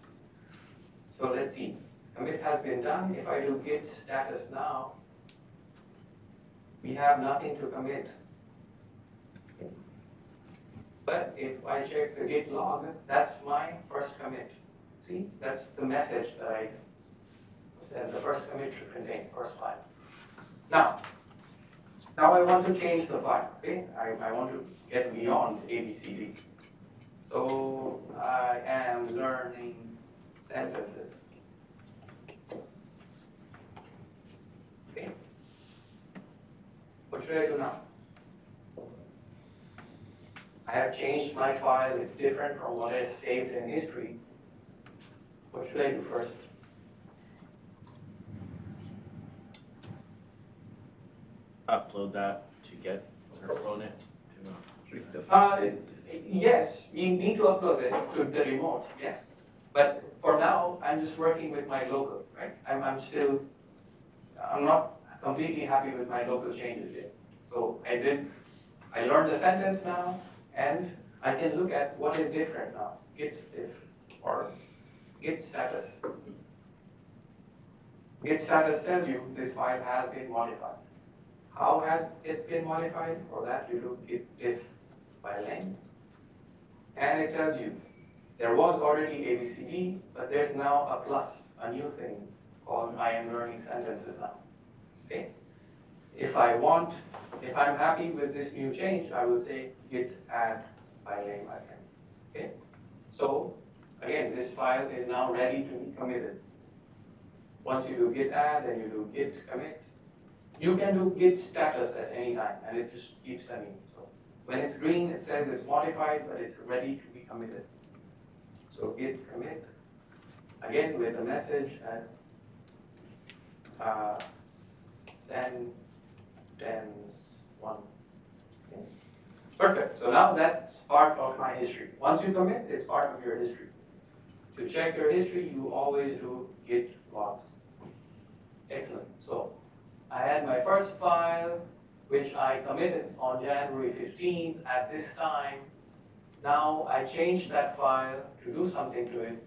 So let's see. Commit has been done. If I do git status now, we have nothing to commit. But if I check the git log, that's my first commit. See, that's the message that I said the first commit should contain, first file. Now, Now I want to change the file, okay? I want to get beyond ABCD. So I am learning sentences. Okay. What should I do now? I have changed my file, it's different from what is saved in history. What should I do first? Upload that to get or clone it to read the Yes, you need to upload it to the remote, yes. But for now, I'm just working with my local, right? I'm not completely happy with my local changes yet. So I learned the sentence now, and I can look at what is different now. Git if or git status. Git status tells you this file has been modified. How has it been modified? For that, you do git if file name. And it tells you there was already ABCD, but there's now a plus, a new thing called I am learning sentences now. Okay? If I'm happy with this new change, I will say git add file name again. Okay? So again, this file is now ready to be committed. Once you do git add and you do git commit, you can do git status at any time, and it just keeps telling you. So when it's green, it says it's modified, but it's ready to be committed. So git commit, again with a message at sentence1. Okay. Perfect. So now that's part of my history. Once you commit, it's part of your history. To check your history, you always do git log. Excellent. So I had my first file, which I committed on January 15th at this time. Now I changed that file to do something to it,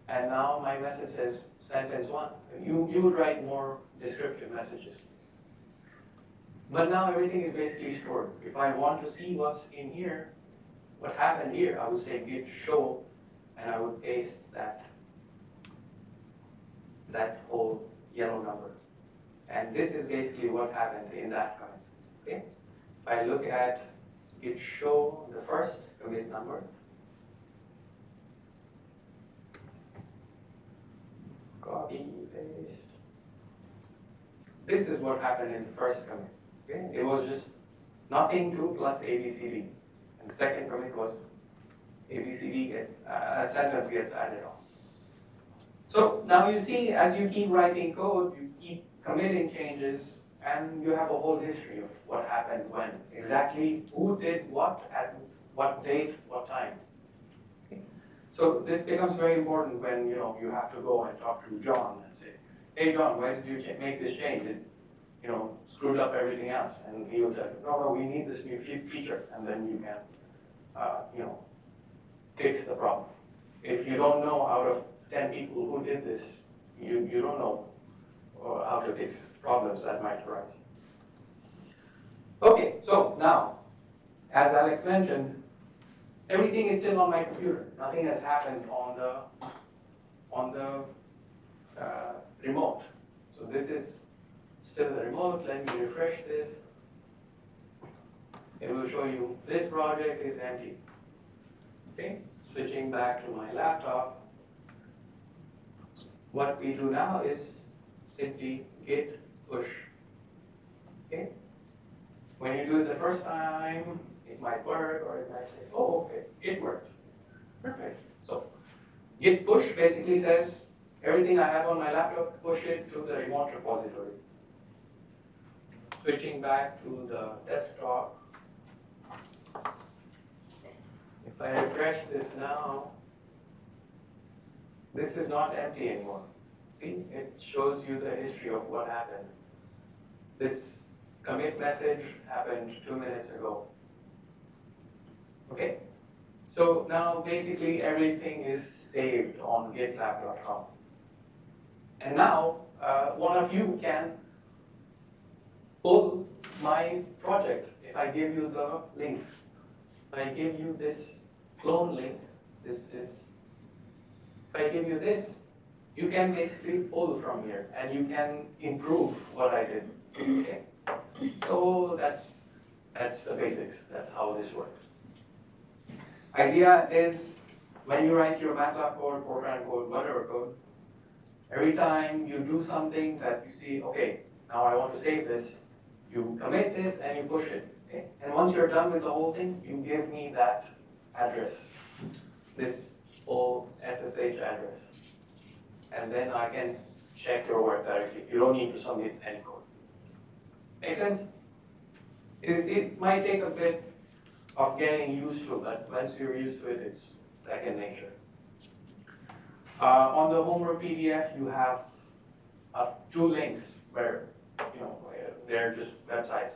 and now my message says sentence 1. You would write more descriptive messages. But now everything is basically stored. If I want to see what's in here, what happened here, I would say git show, and I would paste that whole yellow number. And this is basically what happened in that commit. Okay? If I look at git show the first commit number, copy, paste. This is what happened in the first commit. Okay? It was just nothing to plus ABCD. And the second commit was ABCD a sentence gets added on. So now you see, as you keep writing code, you keep committing changes, and you have a whole history of what happened when, exactly who did what, at what date, what time. Okay. So this becomes very important when you have to go and talk to John and say, hey John, why did you make this change? It screwed up everything else. And he will tell you, no, we need this new feature, and then you can fix the problem. If you don't know out of 10 people who did this, you don't know how to fix problems that might arise. Okay, so now, as Alex mentioned, everything is still on my computer. Nothing has happened on the remote. So this is still the remote. Let me refresh this. It will show you this project is empty. Okay, switching back to my laptop. What we do now is simply git push. Okay? When you do it the first time, it might work, or it might say, oh, okay, it worked. Perfect. So git push basically says, everything I have on my laptop, push it to the remote repository. Switching back to the desktop. If I refresh this now, this is not empty anymore. See, it shows you the history of what happened. This commit message happened 2 minutes ago. Okay? So now basically everything is saved on gitlab.com. And now one of you can pull my project. If I give you the link, if I give you this clone link, if I give you this, you can basically pull from here and you can improve what I did. Okay? So That's the basics. That's how this works. Idea is when you write your MATLAB code, Fortran code, whatever code, every time you do something that you see, okay, now I want to save this, you commit it and you push it. Okay? And once you're done with the whole thing, you give me that address, this old SSH address. And then I can check your work directly. You don't need to submit any code. Make sense? It might take a bit of getting used to, but once you're used to it, it's second nature. On the homework PDF, you have 2 links where, they're just websites.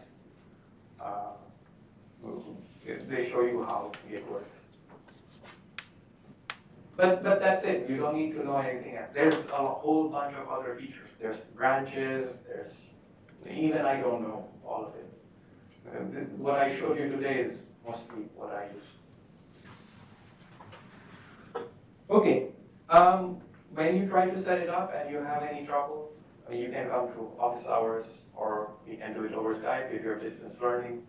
They show you how it works. But that's it. You don't need to know anything else. There's a whole bunch of other features. There's branches. There's even I don't know all of it. What I showed you today is mostly what I use. Okay. When you try to set it up and you have any trouble, you can come to office hours, or you can do it over Skype if you're distance learning.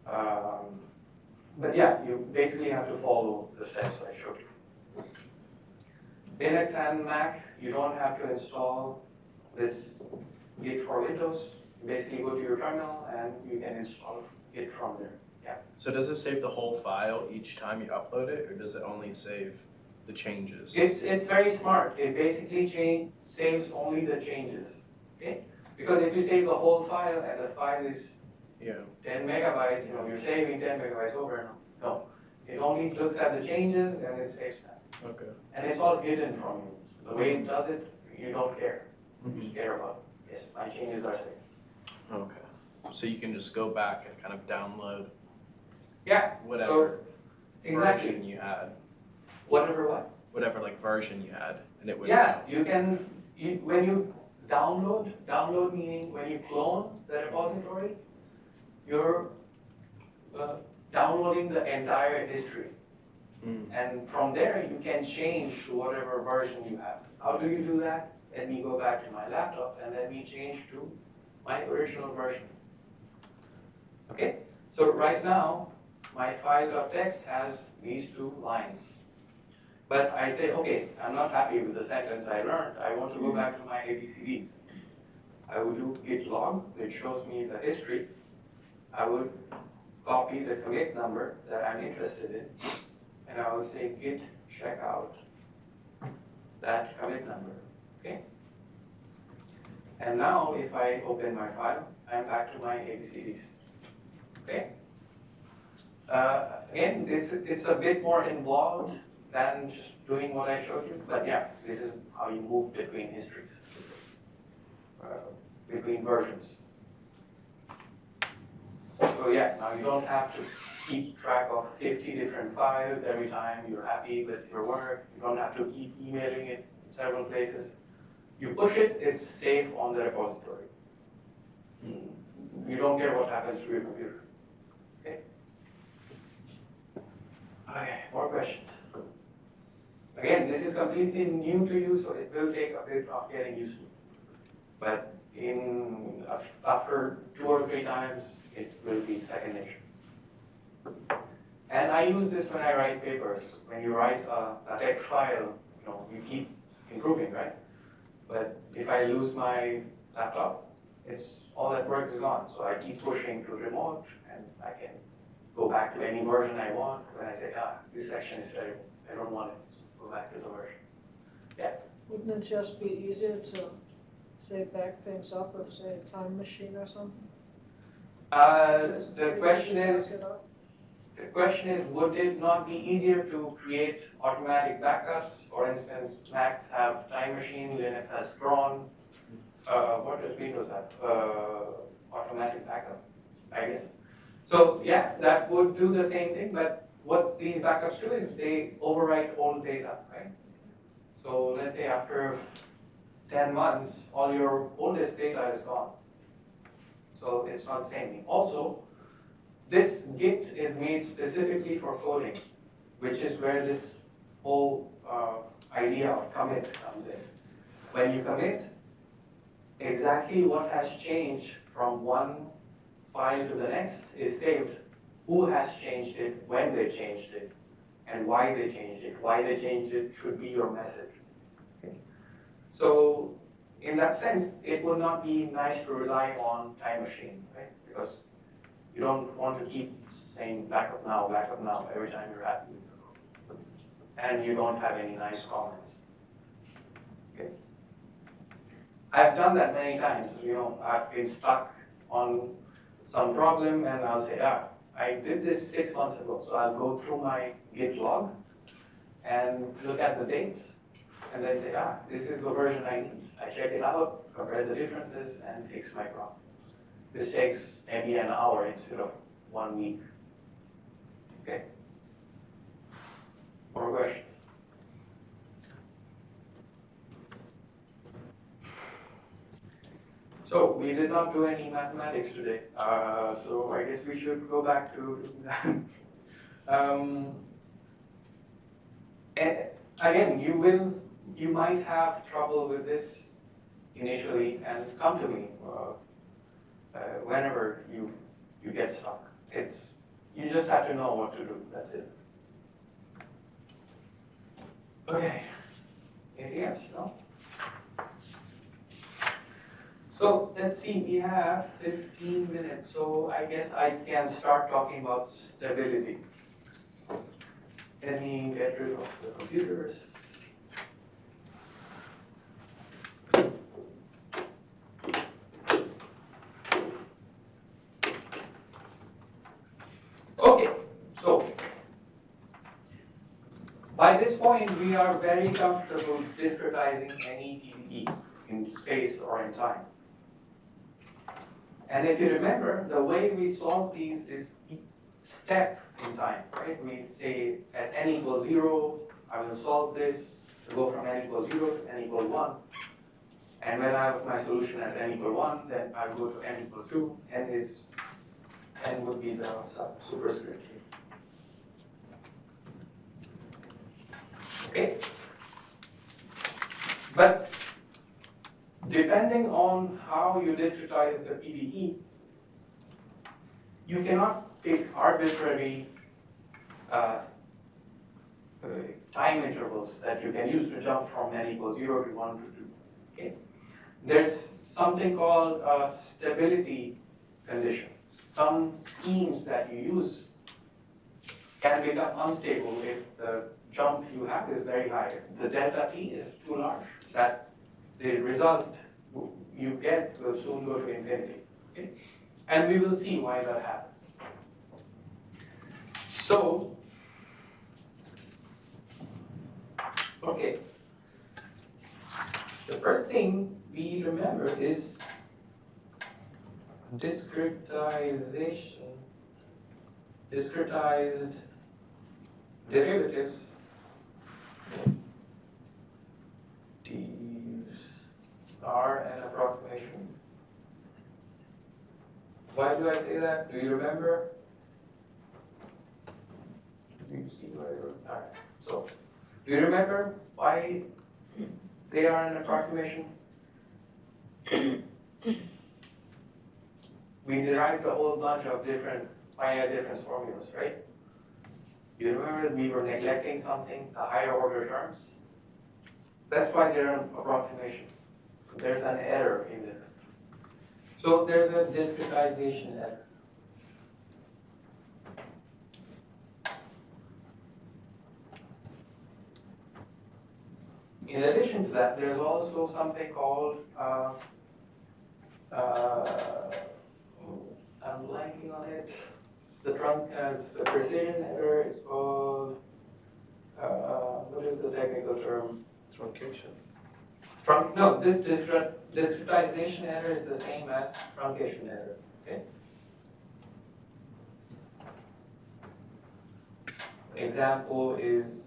But yeah, you basically have to follow the steps I showed you. Linux and Mac, you don't have to install this Git for Windows. You basically go to your terminal and you can install Git from there. Yeah. So does it save the whole file each time you upload it, or does it only save the changes? It's very smart. It basically saves only the changes. Okay? Because if you save the whole file and the file is 10 megabytes, you're saving 10 megabytes over and over. No. It only looks at the changes and it saves that. Okay. And it's all hidden from you. The way it does it, you don't care. You just care about it. Yes, my changes are saved. Okay. So you can just go back and kind of download So, whatever exactly. version you had. Whatever what? Whatever like version you had, and it would. Yeah, you can. When you download meaning when you clone the repository, you're downloading the entire history. And from there, you can change to whatever version you have. How do you do that? Let me go back to my laptop and let me change to my original version. Okay? So right now, my file.txt has these 2 lines. But I say, okay, I'm not happy with the sentence I learned. I want to go back to my ABCDs. I would do git log, which shows me the history. I would copy the commit number that I'm interested in, and I would say git checkout that commit number. Okay? And now if I open my file, I'm back to my ABCDs. Okay? Again, it's a bit more involved than just doing what I showed you, but yeah, this is how you move between histories, between versions. So yeah, now you don't have to keep track of 50 different files every time you're happy with your work. You don't have to keep emailing it in several places. You push it, it's safe on the repository. You don't care what happens to your computer. Okay? Okay, more questions? Again, this is completely new to you, so it will take a bit of getting used to. But after 2 or 3 times, it will be second nature. And I use this when I write papers. When you write a text file, you keep improving, right? But if I lose my laptop, all that work is gone. So I keep pushing to remote, and I can go back to any version I want. When I say, this section is terrible, I don't want it. Go back to the version. Yeah. Wouldn't it just be easier to, say, back things up with, say, a time machine or something? The question is, would it not be easier to create automatic backups? For instance, Macs have Time Machine, Linux has Cron. What does Windows have? Automatic backup, I guess. So yeah, that would do the same thing, but what these backups do is they overwrite old data, right? So let's say after 10 months, all your oldest data is gone. So it's not the same thing. Also, this Git is made specifically for coding, which is where this whole idea of commit comes in. When you commit, exactly what has changed from one file to the next is saved, who has changed it, when they changed it, and why they changed it. Why they changed it should be your message. Okay? So in that sense, it would not be nice to rely on time machine, right? Because you don't want to keep saying backup now every time you're happy with your code. And you don't have any nice comments. Okay. I've done that many times. I've been stuck on some problem and I'll say, I did this 6 months ago. So I'll go through my Git log and look at the dates and then say, this is the version I need. I check it out, compare the differences, and fix my problem. This takes maybe an hour instead of 1 week. Okay? More questions? So we did not do any mathematics today, so I guess we should go back to again, you might have trouble with this initially, and come to me whenever you get stuck. You just have to know what to do. That's it. Okay. Anything else? No? So let's see, we have 15 minutes, so I guess I can start talking about stability. Let me get rid of the computers. Okay, so by this point we are very comfortable discretizing any PDE in space or in time. And if you remember, the way we solve these is step in time, right? We say at n equals 0, I will solve this to go from n equals 0 to n equals 1. And when I have my solution at n equals 1, then I'll go to n equals 2. N would be the superscript here. Okay? But depending on how you discretize the PDE, you cannot pick arbitrary time intervals that you can use to jump from n equals 0 to 1 to 2. Okay? There's something called a stability condition. Some schemes that you use can become unstable if the jump you have is very high. If the delta t is too large, that the result you get will soon go to infinity. Okay? And we will see why that happens. So, okay. The first thing we remember is discretization. Discretized derivatives are an approximation. Why do I say that? Do you remember? Do you see what I wrote? All right. So, do you remember why they are an approximation? We derived a whole bunch of different finite difference formulas, right? You remember we were neglecting something, the higher order terms? That's why they're an approximation. There's an error in there. So there's a discretization error. In addition to that, there's also something called, I'm blanking on it. It's the precision error. It's called, what is the technical term? Truncation. No, this discretization error is the same as truncation error. Okay. Example is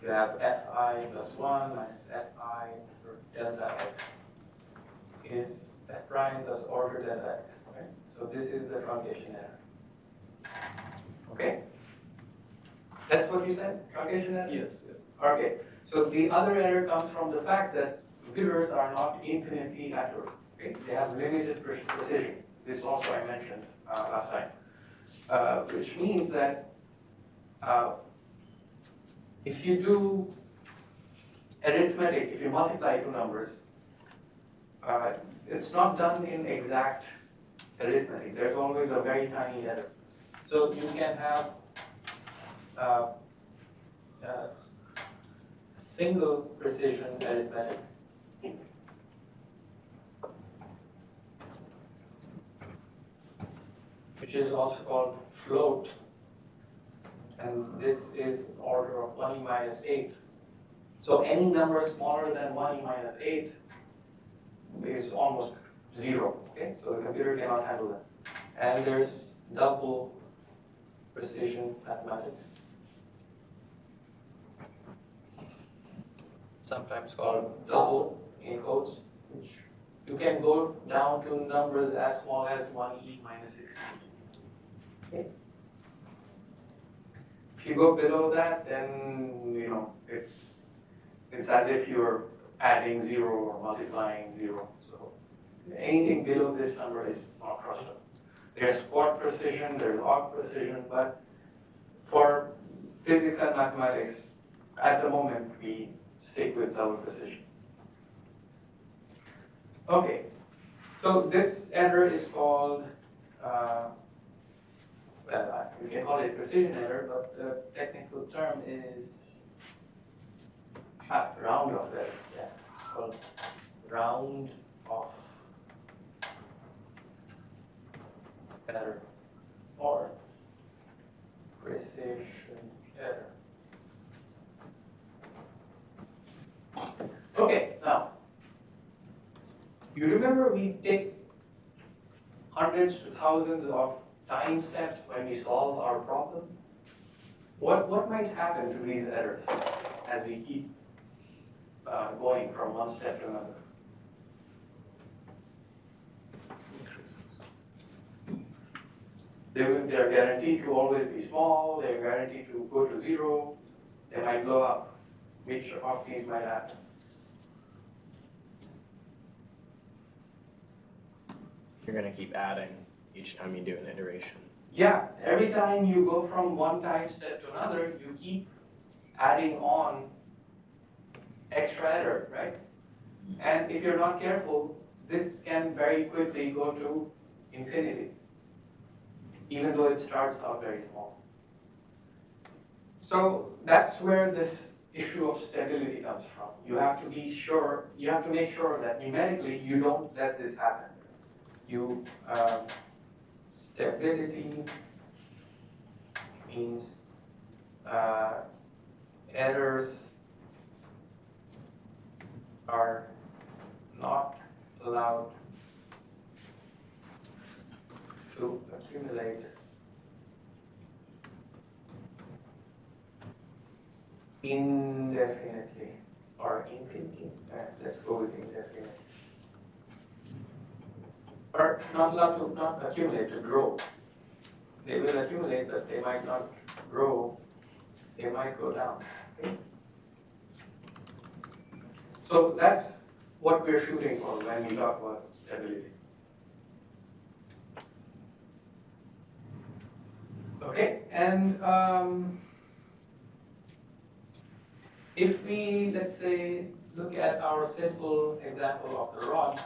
you have fi plus 1 minus fi over delta x is f prime plus order delta x. Okay? So this is the truncation error. Okay? That's what you said? Truncation error? Yes, yes. Okay. So the other error comes from the fact that computers are not infinitely accurate. Okay? They have limited precision. This also I mentioned last time, which means that if you do arithmetic, if you multiply two numbers, it's not done in exact arithmetic. There's always a very tiny error. So you can have single precision arithmetic. Which is also called float. And this is order of 1e minus 8. So any number smaller than 1e minus 8 is almost 0. Okay? So the computer cannot handle that. And there's double precision mathematics, sometimes called double in quotes, which you can go down to numbers as small as 1e minus 16. Okay. If you go below that, then it's as if you're adding 0 or multiplying 0. So anything below this number is not trustable. There's quad precision, there's log precision, but for physics and mathematics, at the moment, we stick with double precision. Okay, so this error is called, well, we can call it precision error, but the technical term is round off error. Yeah, it's called round off error or precision error. Okay, now, you remember we take hundreds to thousands of time steps when we solve our problem? What might happen to these errors as we keep going from one step to another? They're guaranteed to always be small, they're guaranteed to go to 0, they might blow up. Which of these might happen? You're going to keep adding each time you do an iteration. Yeah, every time you go from one time step to another, you keep adding on extra error, right? And if you're not careful, this can very quickly go to infinity, even though it starts out very small. So that's where this issue of stability comes from. You have to be sure, you have to make sure that numerically you don't let this happen. Stability means errors are not allowed to accumulate indefinitely or infinitely. Let's go with indefinitely. Or not allowed to not accumulate, to grow. They will accumulate, but they might not grow. They might go down. Okay? So that's what we're shooting for when we talk about stability. Okay, and if we, let's say, look at our simple example of the rod,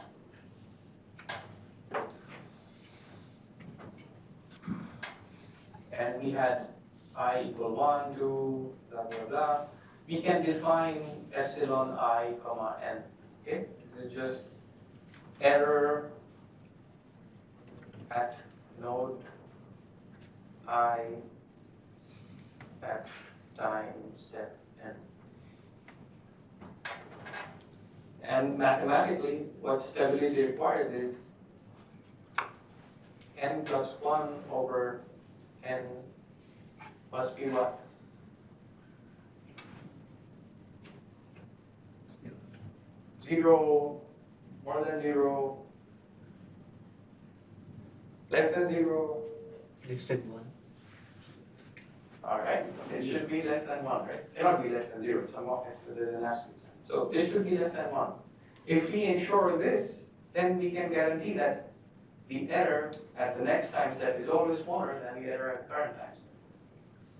and we had I equal 1, 2, blah, blah, blah, we can define epsilon I comma n. Okay, this is just error at node I at time step n. And mathematically, what stability requires is n plus 1 over n must be what? Zero, more than 0, less than 0. Less than 1. All right, it should be less than 1, right? It cannot be less than 0, so there's an absolute sign. So it should be less than 1. If we ensure this, then we can guarantee that the error at the next time step is always smaller than the error at the current time step.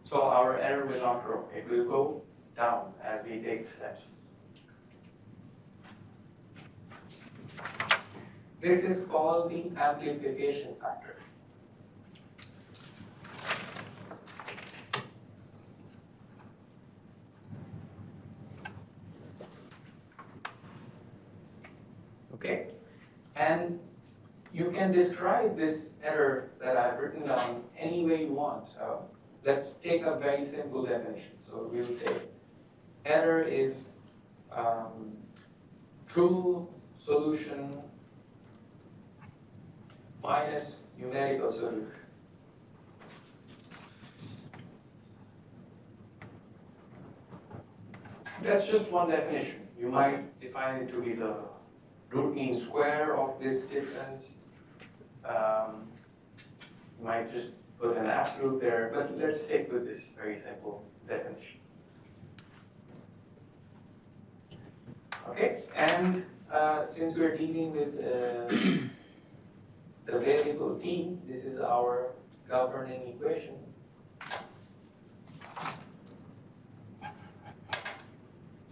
So our error will not grow. It will go down as we take steps. This is called the amplification factor. Okay, and you can describe this error that I've written down any way you want. Let's take a very simple definition. So we'll say error is true solution minus numerical solution. That's just one definition. You might define it to be the root mean square of this difference. You might just put an absolute there, but let's stick with this very simple definition. Okay, and since we're dealing with the variable t, this is our governing equation.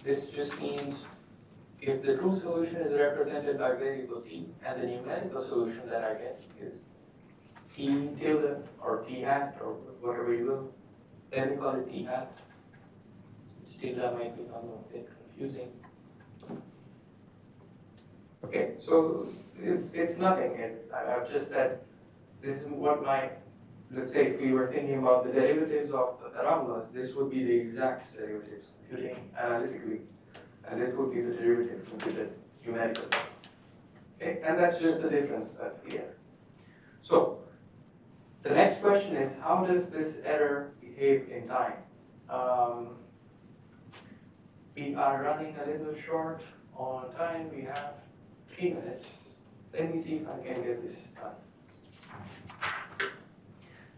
This just means if the true solution is represented by variable t, and the numerical solution that I get is t tilde or t hat or whatever you will, then we call it t hat. Since tilde might become a bit confusing. Okay, so it's nothing. I've just said this is what let's say if we were thinking about the derivatives of the parabolas, this would be the exact derivatives computing analytically, and this would be the derivative computed numerically. Okay, and that's just the difference, that's the error. So the next question is, how does this error behave in time? We are running a little short on time. We have 3 minutes. Let me see if I can get this done.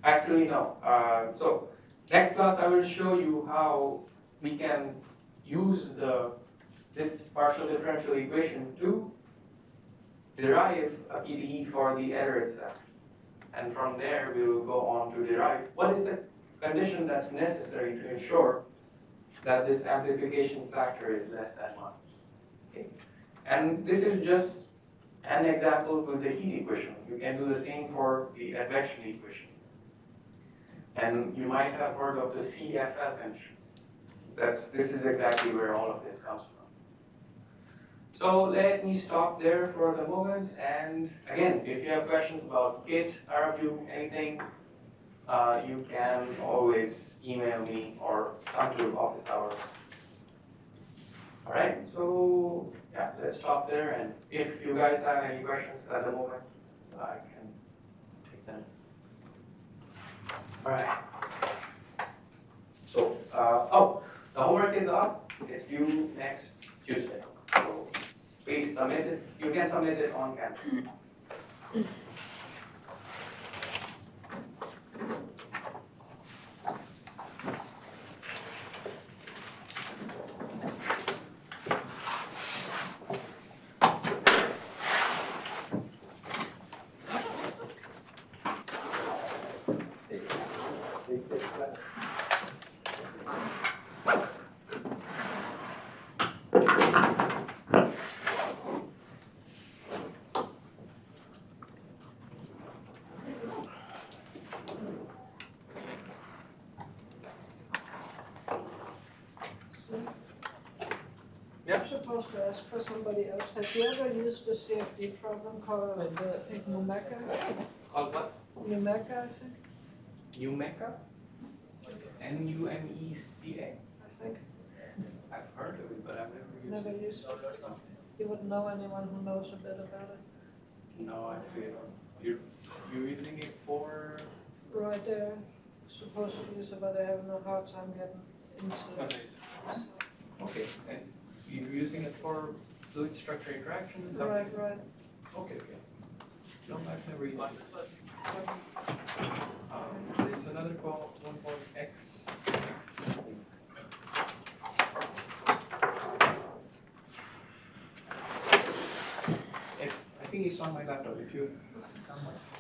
Actually, no. So next class I will show you how we can use this partial differential equation to derive a PDE for the error itself. And from there we will go on to derive what is the condition that's necessary to ensure that this amplification factor is less than 1. Okay. And this is just an example with the heat equation. You can do the same for the advection equation. And you might have heard of the CFL condition. This is exactly where all of this comes from. So let me stop there for the moment. And again, if you have questions about Git, ArabView, anything, you can always email me or come to office hours. All right, so yeah, let's stop there. And if you guys have any questions at the moment, I can take them. All right. So, the homework is up. It's due next Tuesday. So please submit it. You can submit it on campus. I'm supposed to ask for somebody else. Have you ever used a CFD program called, I think, Numeka? Called what? Numeka, I think. Numeka? N-U-M-E-C-A? I think. I've heard of it, but I've never Never used it. used it. You would know anyone who knows a bit about it. No, actually, I don't. You're using it for? Right there. Supposed to use it, but I have a hard time getting into it. Okay, and you're using it for fluid structure interaction? Right, right. Okay. No, I've never used it. There's another one called X. I think it's on my laptop. If you come on.